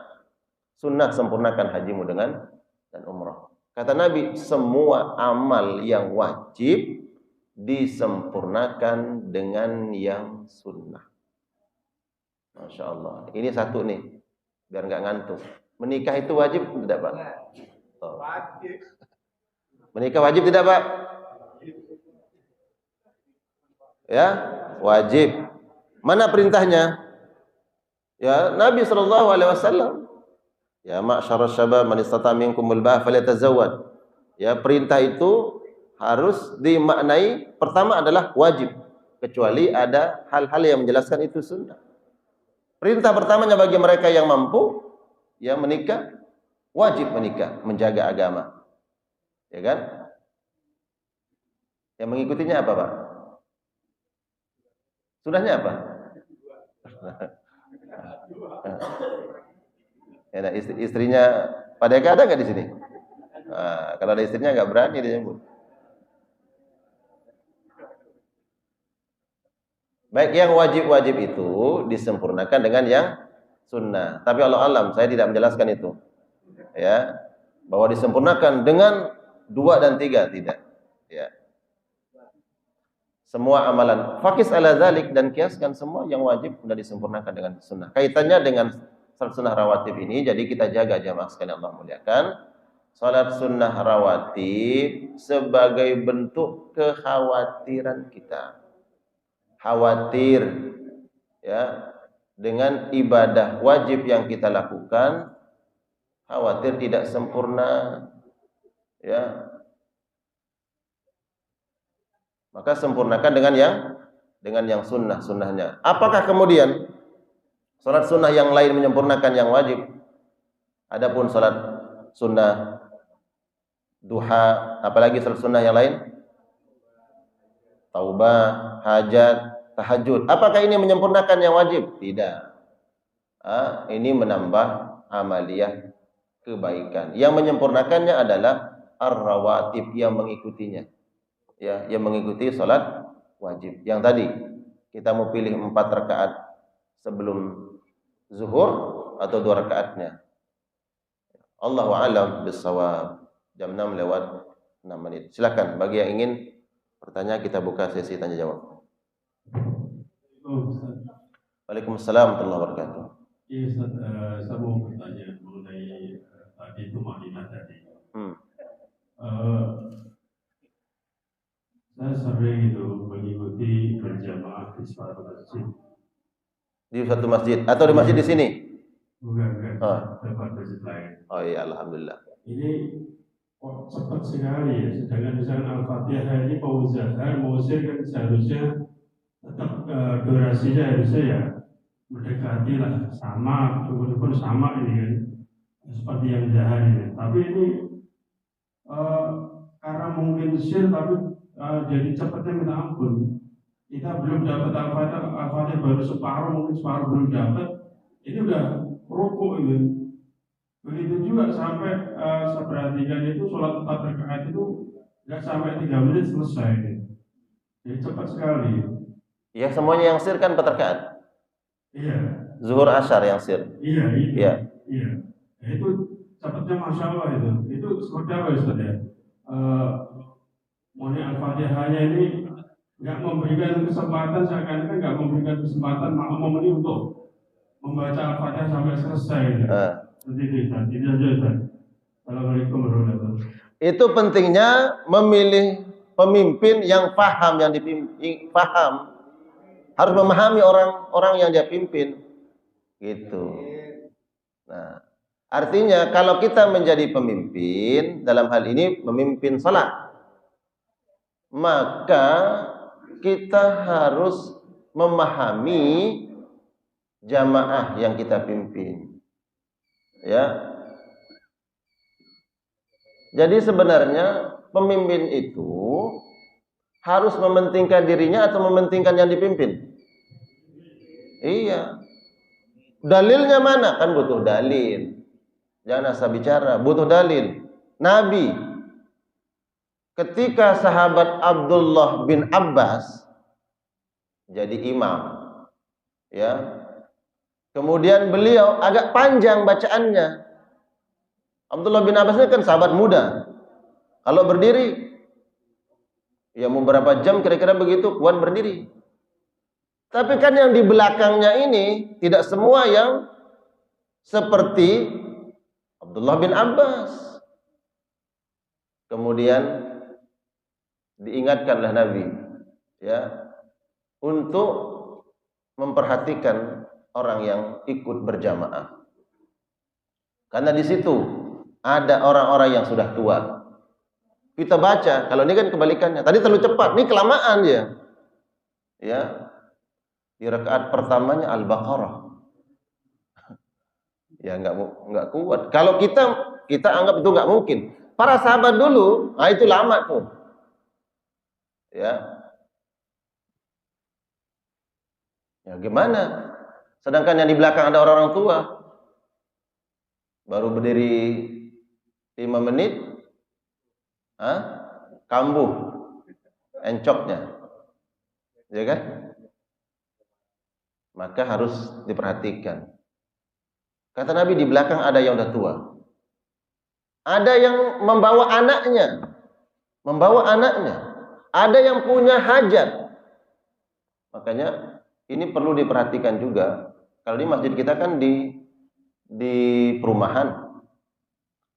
Sunnah sempurnakan hajimu dengan dan umrah. Kata Nabi, semua amal yang wajib disempurnakan dengan yang sunnah. Masya Allah. Ini satu nih, biar nggak ngantuk. Menikah itu wajib tidak, Pak? Oh. Menikah wajib tidak, Pak? Ya, wajib. Mana perintahnya? Ya, Nabi SAW. Ya, ma'syarasy syabab man istata'a minkumul ba'ah falyatazawwaj. Ya, perintah itu harus dimaknai pertama adalah wajib, kecuali ada hal-hal yang menjelaskan itu sunnah. Perintah pertamanya bagi mereka yang mampu yang menikah, wajib menikah, menjaga agama. Ya kan? Yang mengikutinya apa, Pak? Sudahnya apa? Ya, nah, istrinya Pak Deka ada nggak di sini? Nah, kalau ada istrinya nggak berani dia nyebut. Baik, yang wajib-wajib itu disempurnakan dengan yang sunnah. Tapi Allah alam, saya tidak menjelaskan itu. Ya, bahwa disempurnakan dengan 2 dan 3 tidak. Ya. Semua amalan fakis ala zalik dan kiaskan semua yang wajib sudah disempurnakan dengan sunnah. Kaitannya dengan salat sunnah rawatib ini, jadi kita jaga jamaah sekalian Allah muliakan. Salat sunnah rawatib sebagai bentuk kekhawatiran kita. Khawatir ya dengan ibadah wajib yang kita lakukan, khawatir tidak sempurna, ya. Maka sempurnakan dengan yang sunnahnya. Apakah kemudian salat sunnah yang lain menyempurnakan yang wajib? Adapun salat sunnah duha, apalagi salat sunnah yang lain? Taubah, hajat, tahajud. Apakah ini menyempurnakan yang wajib? Tidak. Ini menambah amaliyah kebaikan. Yang menyempurnakannya adalah ar-rawatib, yang mengikutinya. Ya, yang mengikuti salat wajib. Yang tadi kita mau pilih 4 rakaat sebelum zuhur atau 2 rakaatnya. Allahu a'lam bishawab. Jam 6 lewat 6 menit. Silakan bagi yang ingin pertanyaan, kita buka sesi tanya jawab. Waalaikumsalam warahmatullahi wabarakatuh. Iya, saya mau bertanya mengenai tadi itu makna tadi. Saya sering itu mengikuti berjamaah di suatu masjid. Di satu masjid atau di masjid di sini? Bukan, tempat masjid lain. Oh iya, alhamdulillah. Ini kok cepat sekali ya. Sedangkan misalnya Al-Fatihah ini Fauzahar Mausir kan seharusnya tetap durasinya harusnya ya mendekati lah sama, cukup sama ini kan, seperti yang Jahar ini. Tapi ini karena mungkin share tapi jadi cepatnya minta ampun. Kita belum dapat Al-Fatihah baru separuh, mungkin separuh belum dapat. Ini udah rukuk ini. Begitu juga sampai saya perhatikan itu sholat 4 rakaat itu nggak sampai 3 menit selesai. Jadi cepat sekali. Ya, semuanya yang sir kan 4 rakaat. Iya. Zuhur Asyar yang sir. Iya, itu. Iya. Iya. Nah, itu cepatnya Masya Allah itu. Itu seperti apa Ustaz ya? Mohon Al-Fatihahnya ini nggak memberikan kesempatan, seakan-akan nggak memberikan kesempatan makmum ini untuk membaca Al-Fatihah sampai selesai. Seperti itu, Ustaz. Itu aja, Ustaz. Assalamualaikum warahmatullahi wabarakatuh. Itu pentingnya memilih pemimpin yang paham, yang dipimpin, paham. Harus memahami orang-orang yang dia pimpin. Gitu. Nah, artinya kalau kita menjadi pemimpin, dalam hal ini memimpin salat, maka kita harus memahami jamaah yang kita pimpin. Ya. Jadi sebenarnya pemimpin itu harus mementingkan dirinya atau mementingkan yang dipimpin? Iya. Dalilnya mana? Kan butuh dalil. Jangan asal bicara, butuh dalil. Nabi ketika sahabat Abdullah bin Abbas jadi imam, ya. Kemudian beliau agak panjang bacaannya. Abdullah bin Abbas ini kan sahabat muda. Kalau berdiri, ya mau berapa jam kira-kira begitu kuat berdiri. Tapi kan yang di belakangnya ini tidak semua yang seperti Abdullah bin Abbas. Kemudian diingatkanlah Nabi, ya, untuk memperhatikan orang yang ikut berjamaah. Karena di situ ada orang-orang yang sudah tua. Kita baca, kalau ini kan kebalikannya. Tadi terlalu cepat, ini kelamaan dia. Ya. Di rakaat pertamanya Al-Baqarah. Ya enggak kuat. Kalau kita anggap itu enggak mungkin. Para sahabat dulu, nah itu lama tuh. Ya. Ya gimana? Sedangkan yang di belakang ada orang-orang tua. Baru berdiri 5 menit, kambuh encoknya. Ya kan? Maka harus diperhatikan. Kata Nabi, di belakang ada yang udah tua. Ada yang membawa anaknya. Ada yang punya hajat. Makanya ini perlu diperhatikan juga. Kalau di masjid kita kan di perumahan.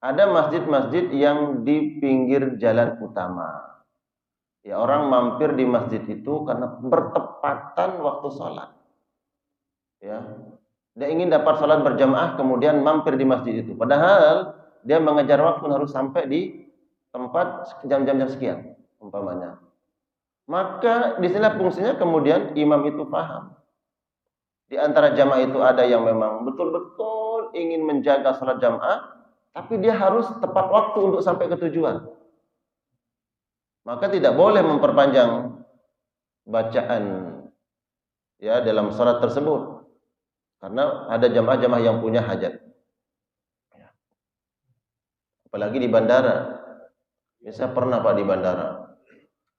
Ada masjid-masjid yang di pinggir jalan utama. Ya, orang mampir di masjid itu karena bertepatan waktu sholat. Ya, dia ingin dapat sholat berjamaah, kemudian mampir di masjid itu. Padahal dia mengejar waktu harus sampai di tempat jam-jam sekian, umpamanya. Maka di sini fungsinya kemudian imam itu paham. Di antara jamaah itu ada yang memang betul-betul ingin menjaga sholat jamaah, tapi dia harus tepat waktu untuk sampai ke tujuan. Maka tidak boleh memperpanjang bacaan ya dalam sholat tersebut. Karena ada jamaah-jamaah yang punya hajat. Apalagi di bandara. Ya, saya pernah Pak di bandara.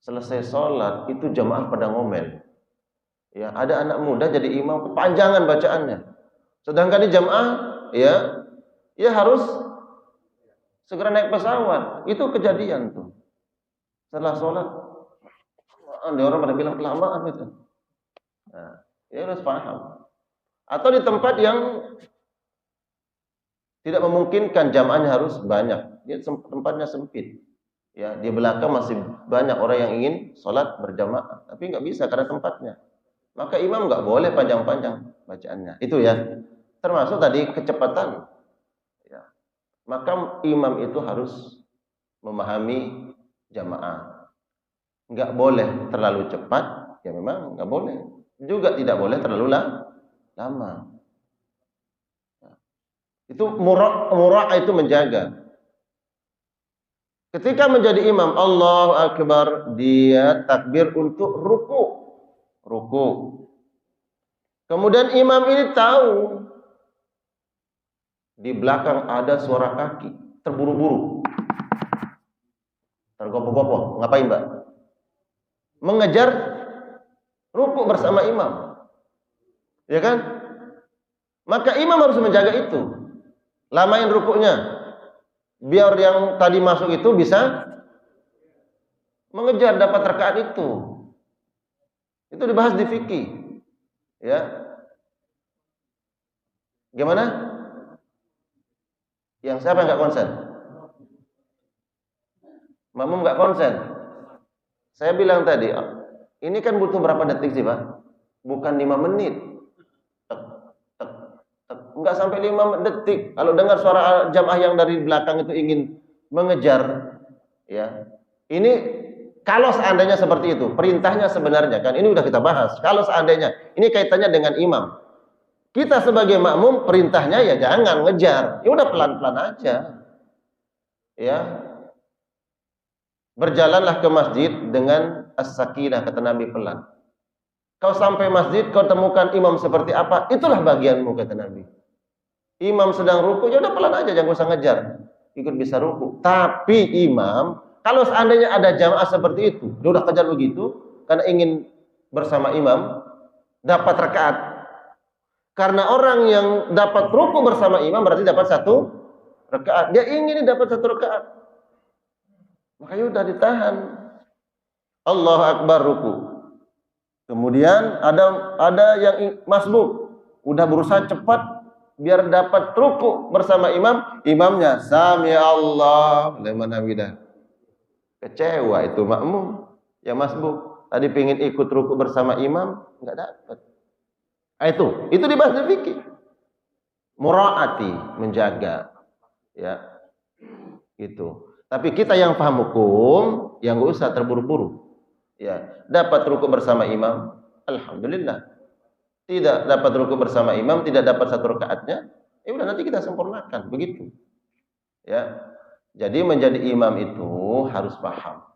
Selesai sholat itu jamaah pada ngomel. Ya, ada anak muda jadi imam, kepanjangan bacaannya. Sedangkan di jamaah, ya harus segera naik pesawat. Itu kejadian tuh. Setelah sholat, ada orang pada bilang kelamaan itu. Nah, ya harus paham. Atau di tempat yang tidak memungkinkan jamaahnya harus banyak, dia tempatnya sempit. Ya, di belakang masih banyak orang yang ingin sholat berjamaah, tapi nggak bisa karena tempatnya. Maka imam nggak boleh panjang-panjang bacaannya. Itu ya, termasuk tadi kecepatan. Ya. Maka imam itu harus memahami jamaah. Nggak boleh terlalu cepat, ya memang nggak boleh. Juga tidak boleh terlalu lama. Itu murah itu menjaga. Ketika menjadi imam, Allahu Akbar, dia takbir untuk ruku. Kemudian imam ini tahu di belakang ada suara kaki, terburu-buru. Tergopoh-gopoh. Ngapain, Mbak? Mengejar ruku bersama imam. Ya kan? Maka imam harus menjaga itu. Lamain rukuknya. Biar yang tadi masuk itu bisa mengejar dapat rakaat itu. Itu dibahas di fikih. Ya. Gimana? Yang siapa yang nggak konsen? Makmum nggak konsen. Saya bilang tadi, ini kan butuh berapa detik sih, Pak? Bukan 5 menit. Tek, tek, tek. Nggak sampai 5 detik. Kalau dengar suara jamaah yang dari belakang itu ingin mengejar, ya. Ini kalau seandainya seperti itu, perintahnya sebenarnya kan ini udah kita bahas. Kalau seandainya ini kaitannya dengan imam. Kita sebagai makmum perintahnya ya jangan ngejar. Ya udah pelan-pelan aja. Ya. Berjalanlah ke masjid dengan as-sakinah, kata Nabi, pelan. Kau sampai masjid, kau temukan imam seperti apa, itulah bagianmu, kata Nabi. Imam sedang ruku, ya udah pelan aja, jangan usah ngejar. Ikut bisa ruku. Tapi imam, kalau seandainya ada jamaah seperti itu, dia udah kejar begitu, karena ingin bersama imam, dapat rakaat. Karena orang yang dapat ruku bersama imam berarti dapat 1 rakaat. Dia ingin dapat 1 rakaat. Makanya udah ditahan. Allahu Akbar ruku. Kemudian ada yang masbuk, udah berusaha cepat biar dapat ruku bersama imam, imamnya sami Allah liman hamidah. Kecewa itu makmum yang masbuk. Tadi pengen ikut ruku bersama imam, enggak dapat. Itu dibahas di fikih. Muraati, menjaga. Ya. Itu. Tapi kita yang paham hukum, yang enggak usah terburu-buru. Ya, dapat ruku bersama imam, alhamdulillah. Tidak dapat ruku bersama imam, tidak dapat 1 rakaatnya, ya udah nanti kita sempurnakan, begitu. Ya. Jadi menjadi imam itu harus paham.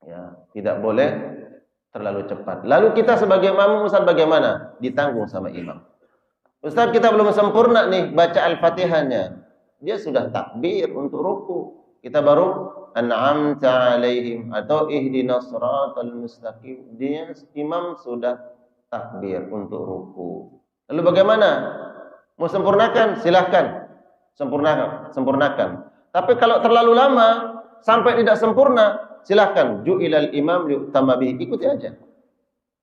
Ya, tidak boleh terlalu cepat. Lalu kita sebagai makmum Ustaz bagaimana? Ditanggung sama imam. Ustaz kita belum sempurna nih baca Al-Fatihahnya. Dia sudah takbir untuk ruku. Kita baru an'amta alaihim atau ihdinas siratal mustaqim. Dia imam sudah takbir untuk ruku. Lalu bagaimana? Mau sempurnakan? Silahkan. Sempurnakan. Tapi kalau terlalu lama sampai tidak sempurna, silahkan. Ju'ilal imam yu'tamma bihi. Ikuti aja.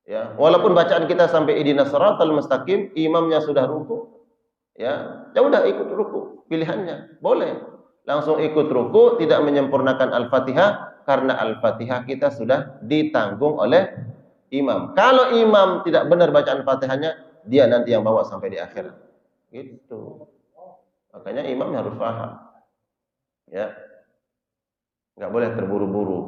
Ya, walaupun bacaan kita sampai ihdinas siratal mustaqim, imamnya sudah ruku. Ya udah ikut ruku. Pilihannya boleh. Langsung ikut ruku, tidak menyempurnakan Al-Fatihah karena Al-Fatihah kita sudah ditanggung oleh imam. Kalau imam tidak benar bacaan Fatihahnya, dia nanti yang bawa sampai di akhir. Gitu. Makanya imam harus paham. Ya. Enggak boleh terburu-buru.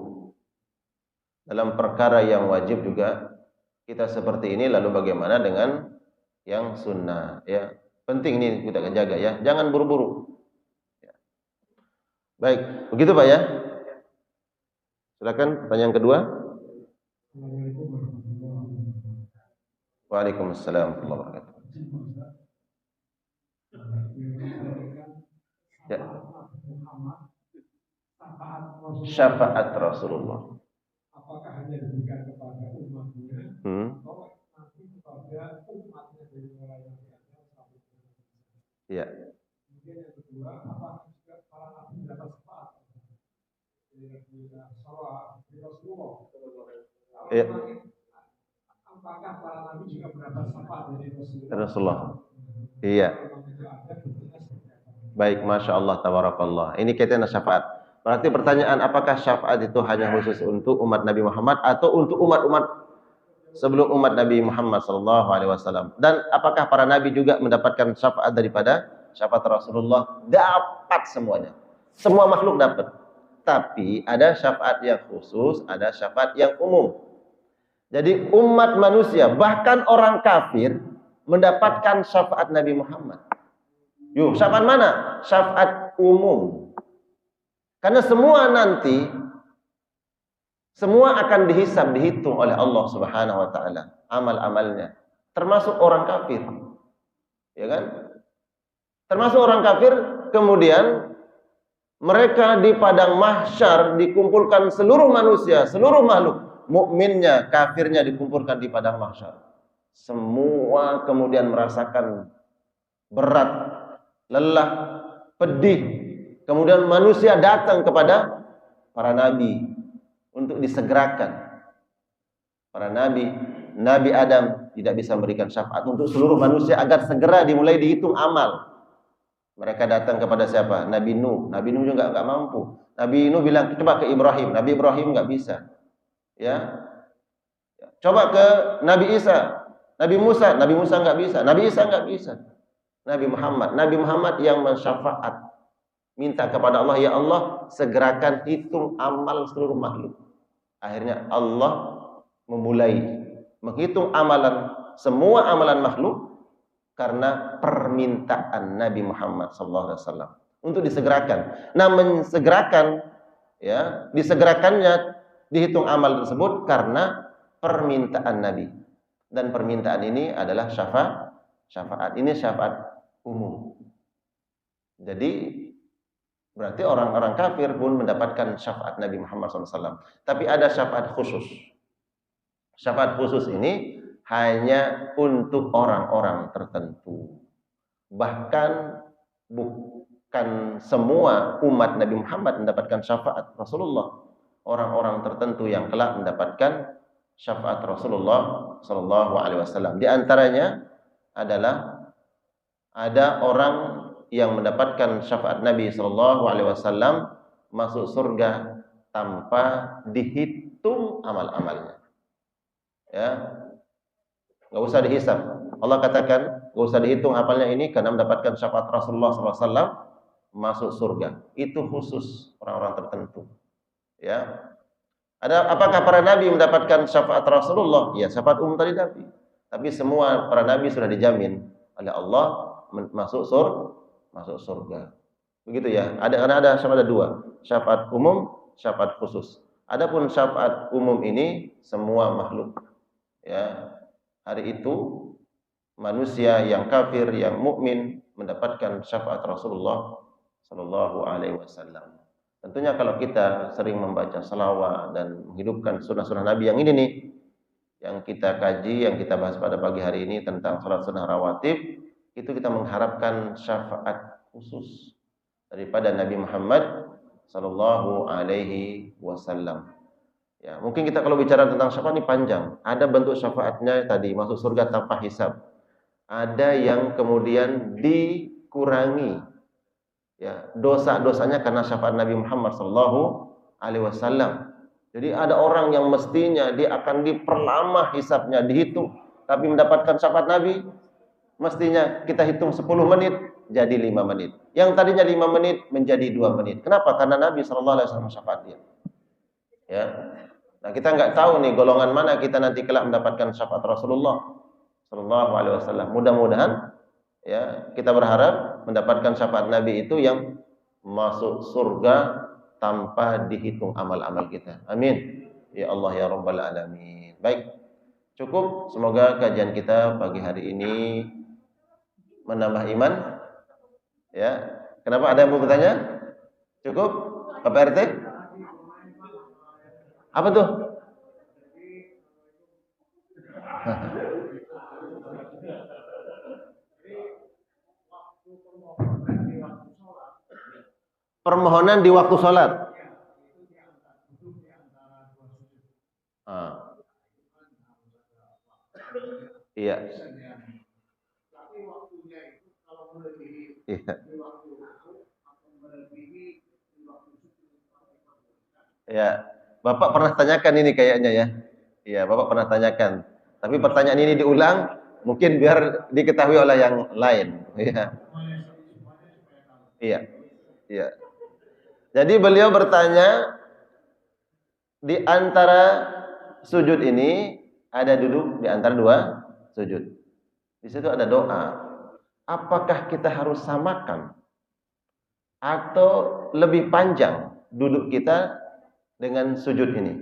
Dalam perkara yang wajib juga kita seperti ini, lalu bagaimana dengan yang sunnah, ya. Penting ini kita jaga ya. Jangan buru-buru. Baik, begitu Pak ya. Silakan pertanyaan kedua. Waalaikumsalam warahmatullahi wabarakatuh. Ya. Syafaat Rasulullah. Apakah hanya diberikan kepada umatnya atau nanti kepada umatnya dari mulai yang ya. Kemudian yang kedua, apakah juga para nabi dapat syafaat dari Rasulullah? Ya. Apakah para nabi juga mendapat syafaat dari Rasulullah? Iya. Baik, masya Allah, tabarakallah. Ini kaitannya syafaat. Berarti pertanyaan, apakah syafaat itu hanya khusus untuk umat Nabi Muhammad atau untuk umat-umat sebelum umat Nabi Muhammad SAW? Dan apakah para nabi juga mendapatkan syafaat daripada syafaat Rasulullah? Dapat semuanya. Semua makhluk dapat. Tapi ada syafaat yang khusus, ada syafaat yang umum. Jadi umat manusia, bahkan orang kafir mendapatkan syafaat Nabi Muhammad. Yuk, syafaat mana? Syafaat umum. Karena semua nanti semua akan dihisab, dihitung oleh Allah Subhanahu wa taala, amal-amalnya, termasuk orang kafir. Ya kan? Termasuk orang kafir, kemudian mereka di padang mahsyar dikumpulkan seluruh manusia, seluruh makhluk, mukminnya, kafirnya dikumpulkan di padang mahsyar. Semua kemudian merasakan berat, lelah, pedih. Kemudian manusia datang kepada para nabi untuk disegerakan. Para nabi, Nabi Adam tidak bisa memberikan syafaat untuk seluruh manusia agar segera dimulai dihitung amal. Mereka datang kepada siapa? Nabi Nuh. Nabi Nuh juga nggak mampu. Nabi Nuh bilang, coba ke Ibrahim. Nabi Ibrahim nggak bisa. Ya, coba ke Nabi Isa. Nabi Musa nggak bisa. Nabi Isa nggak bisa. Nabi Muhammad yang mensyafaat. Minta kepada Allah, ya Allah, segerakan hitung amal seluruh makhluk. Akhirnya Allah memulai menghitung semua amalan makhluk karena permintaan Nabi Muhammad SAW untuk disegerakan. Nah, mensegerakan, ya, disegerakannya dihitung amal tersebut karena permintaan Nabi. Dan permintaan ini adalah syafaat. Ini syafaat umum. Jadi berarti orang-orang kafir pun mendapatkan syafaat Nabi Muhammad SAW. Tapi ada syafaat khusus. Syafaat khusus ini hanya untuk orang-orang tertentu. Bahkan bukan semua umat Nabi Muhammad mendapatkan syafaat Rasulullah. Orang-orang tertentu yang kelak mendapatkan syafaat Rasulullah SAW. Di antaranya adalah ada orang yang mendapatkan syafaat Nabi SAW masuk surga tanpa dihitung amal-amalnya. Ya, nggak usah dihisab. Allah katakan nggak usah dihitung amalnya ini karena mendapatkan syafaat Rasulullah SAW masuk surga. Itu khusus orang-orang tertentu. Ya, apakah para nabi mendapatkan syafaat Rasulullah? Ya, syafaat umum tadi Nabi. Tapi semua para nabi sudah dijamin oleh Allah masuk surga. Begitu ya. Karena ada syafaat, ada dua, syafaat umum, syafaat khusus. Adapun syafaat umum ini semua makhluk. Ya, hari itu manusia yang kafir, yang mukmin mendapatkan syafaat Rasulullah Sallallahu Alaihi Wasallam. Tentunya kalau kita sering membaca salawat dan menghidupkan sunnah-sunnah Nabi yang ini nih, yang kita kaji, yang kita bahas pada pagi hari ini tentang salat sunnah rawatib, itu kita mengharapkan syafaat khusus daripada Nabi Muhammad Sallallahu Alaihi Wasallam. Ya, mungkin kita kalau bicara tentang syafaat ini panjang. Ada bentuk syafaatnya tadi masuk surga tanpa hisab. Ada yang kemudian dikurangi, ya, dosa-dosanya karena syafaat Nabi Muhammad Sallallahu Alaihi Wasallam. Jadi ada orang yang mestinya dia akan diperlama hisabnya, dihitung, tapi mendapatkan syafaat Nabi, mestinya kita hitung 10 menit jadi 5 menit. Yang tadinya 5 menit menjadi 2 menit. Kenapa? Karena Nabi Sallallahu Alaihi Wasallam syafaat dia. Ya. Nah, kita nggak tahu nih golongan mana kita nanti kelak mendapatkan syafaat Rasulullah Sallallahu Alaihi Wasallam. Mudah-mudahan, ya, kita berharap mendapatkan syafaat Nabi itu yang masuk surga tanpa dihitung amal-amal kita. Amin. Ya Allah ya Rabbal Alamin. Baik, cukup. Semoga kajian kita pagi hari ini menambah iman. Ya, kenapa ada yang mau bertanya? Cukup, Pak RT? Apa tuh? Permohonan di waktu sholat. Iya. Iya. Ya, Bapak pernah tanyakan ini kayaknya ya. Iya, Bapak pernah tanyakan. Tapi pertanyaan ini diulang, mungkin biar diketahui oleh yang lain. Iya. Iya. Iya. Jadi beliau bertanya, di antara sujud ini ada duduk di antara dua sujud. Di situ ada doa. Apakah kita harus samakan atau lebih panjang duduk kita dengan sujud ini?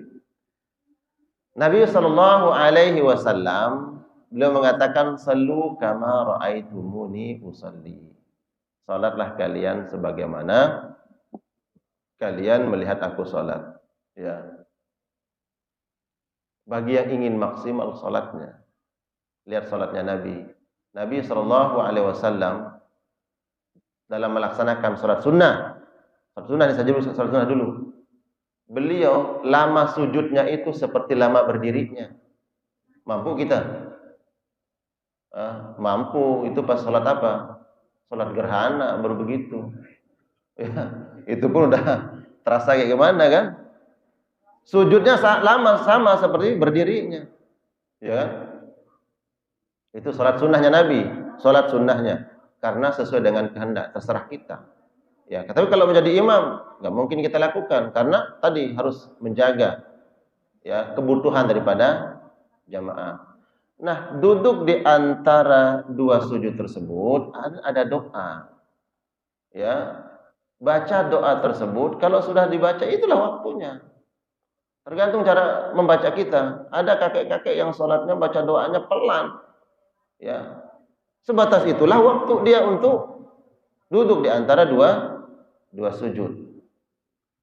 Nabi Shallallahu Alaihi Wasallam beliau mengatakan, "Sallu kama ra'aitumuni usalli." Salatlah kalian sebagaimana kalian melihat aku salat. Ya. Bagi yang ingin maksimal salatnya, lihat salatnya Nabi. Nabi Shallallahu Alaihi Wasallam dalam melaksanakan salat sunnah. Salat sunnah ini saja, salat sunnah dulu. beliau lama sujudnya itu seperti lama berdirinya. Mampu kita? Mampu. Itu pas sholat apa? Sholat gerhana baru begitu. Ya, itu pun udah terasa kayak gimana kan? Sujudnya lama sama seperti berdirinya. Ya kan? Itu sholat sunnahnya Nabi. Sholat sunnahnya. Karena sesuai dengan kehendak. Terserah kita. Ya, tapi kalau menjadi imam, nggak mungkin kita lakukan. Karena tadi harus menjaga ya kebutuhan daripada jamaah. Nah, duduk di antara dua sujud tersebut ada doa. Ya. Baca doa tersebut, kalau sudah dibaca itulah waktunya. Tergantung cara membaca kita. Ada kakek-kakek yang sholatnya baca doanya pelan. Ya. Sebatas itulah waktu dia untuk duduk di antara dua sujud.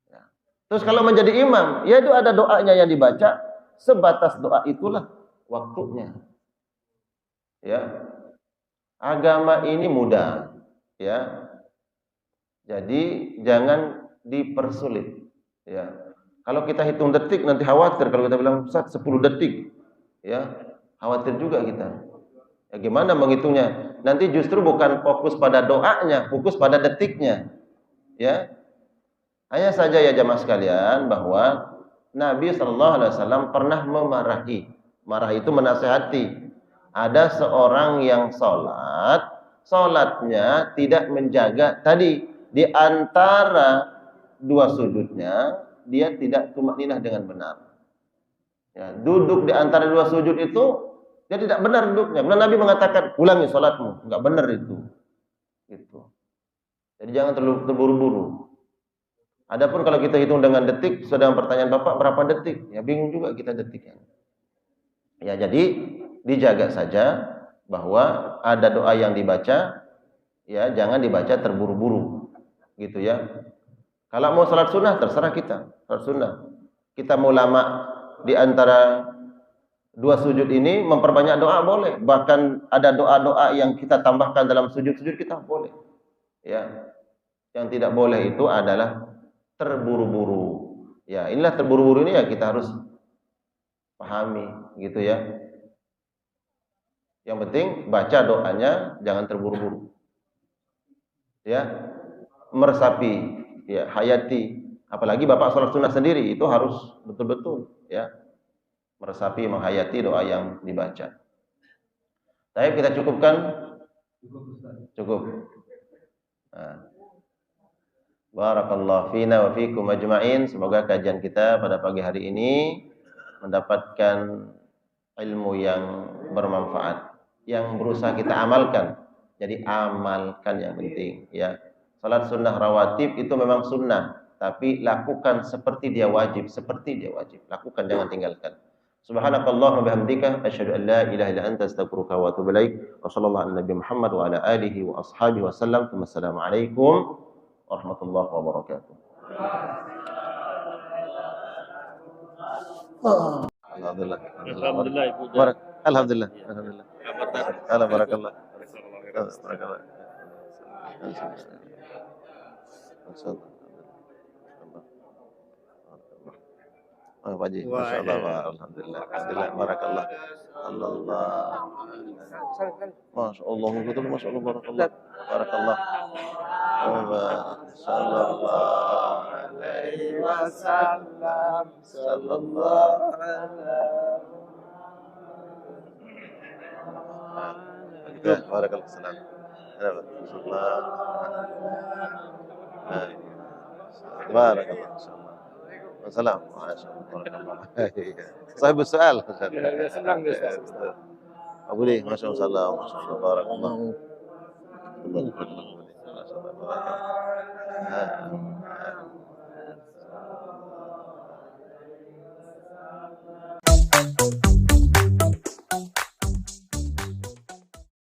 Ya. Terus kalau menjadi imam, ya itu ada doanya yang dibaca. Sebatas doa itulah waktunya. Ya. Agama ini mudah. Ya. Jadi jangan dipersulit. Ya. Kalau kita hitung detik nanti khawatir kalau kita bilang Ustaz 10 detik. Ya, khawatir juga kita. Ya gimana menghitungnya? Nanti justru bukan fokus pada doanya, fokus pada detiknya. Ya. Hanya saja ya jamaah sekalian bahwa Nabi sallallahu alaihi wasallam pernah memarahi. Marah itu menasihati. Ada seorang yang salatnya tidak menjaga tadi di antara dua sujudnya dia tidak tumakninah dengan benar. Ya, duduk di antara dua sujud itu dia tidak benar duduknya. Benar Nabi mengatakan, "Ulangi salatmu." Enggak benar itu. Gitu. Jadi jangan terlalu terburu-buru. Adapun kalau kita hitung dengan detik, sedang pertanyaan Bapak berapa detik? Ya bingung juga kita detiknya. Ya jadi dijaga saja bahwa ada doa yang dibaca, ya jangan dibaca terburu-buru. Gitu ya. Kalau mau salat sunnah terserah kita, salat sunnah. Kita mau lama di antara dua sujud ini memperbanyak doa boleh. Bahkan ada doa-doa yang kita tambahkan dalam sujud-sujud kita boleh. Ya. Yang tidak boleh itu adalah terburu-buru. Ya, inilah terburu-buru ini ya kita harus pahami gitu ya. Yang penting baca doanya jangan terburu-buru. Ya. Meresapi, ya, hayati. Apalagi Bapak sholat sunnah sendiri itu harus betul-betul, ya, meresapi, menghayati doa yang dibaca. Baik, kita cukupkan. Cukup. Nah. Barakallahu fina wa fikum ajma'in. Semoga kajian kita pada pagi hari ini mendapatkan ilmu yang bermanfaat, yang berusaha kita amalkan. Jadi amalkan yang penting, ya. Salat sunnah rawatib itu memang sunnah, tapi lakukan seperti dia wajib, Lakukan, jangan tinggalkan. Subhanakallahumma bihamdika asyhadu an la ilaha illa anta astaghfiruka wa atubu ilaik. Wa sallallahu ala nabi Muhammad wa ala alihi wa ashabihi wasallam. Wassalamualaikum warahmatullahi wabarakatuh. Alhamdulillah. Alhamdulillah. Alhamdulillah. Alhamdulillah. Alhamdulillah. Barakallah. Oh, Pak Haji, Masya Allah, Alhamdulillah, Alhamdulillah, Barakallah, Allah, Masya Allah, betul, Masya Allah, Barakallah, Barakallah, Sallallahu alaihi wasallam, Sallallahu alaihi Barakallah, salam, Barakallah, Salam. Sahib soal. Senang dia. Abu Li, Masya Allah, Masya Allah, Barakallah.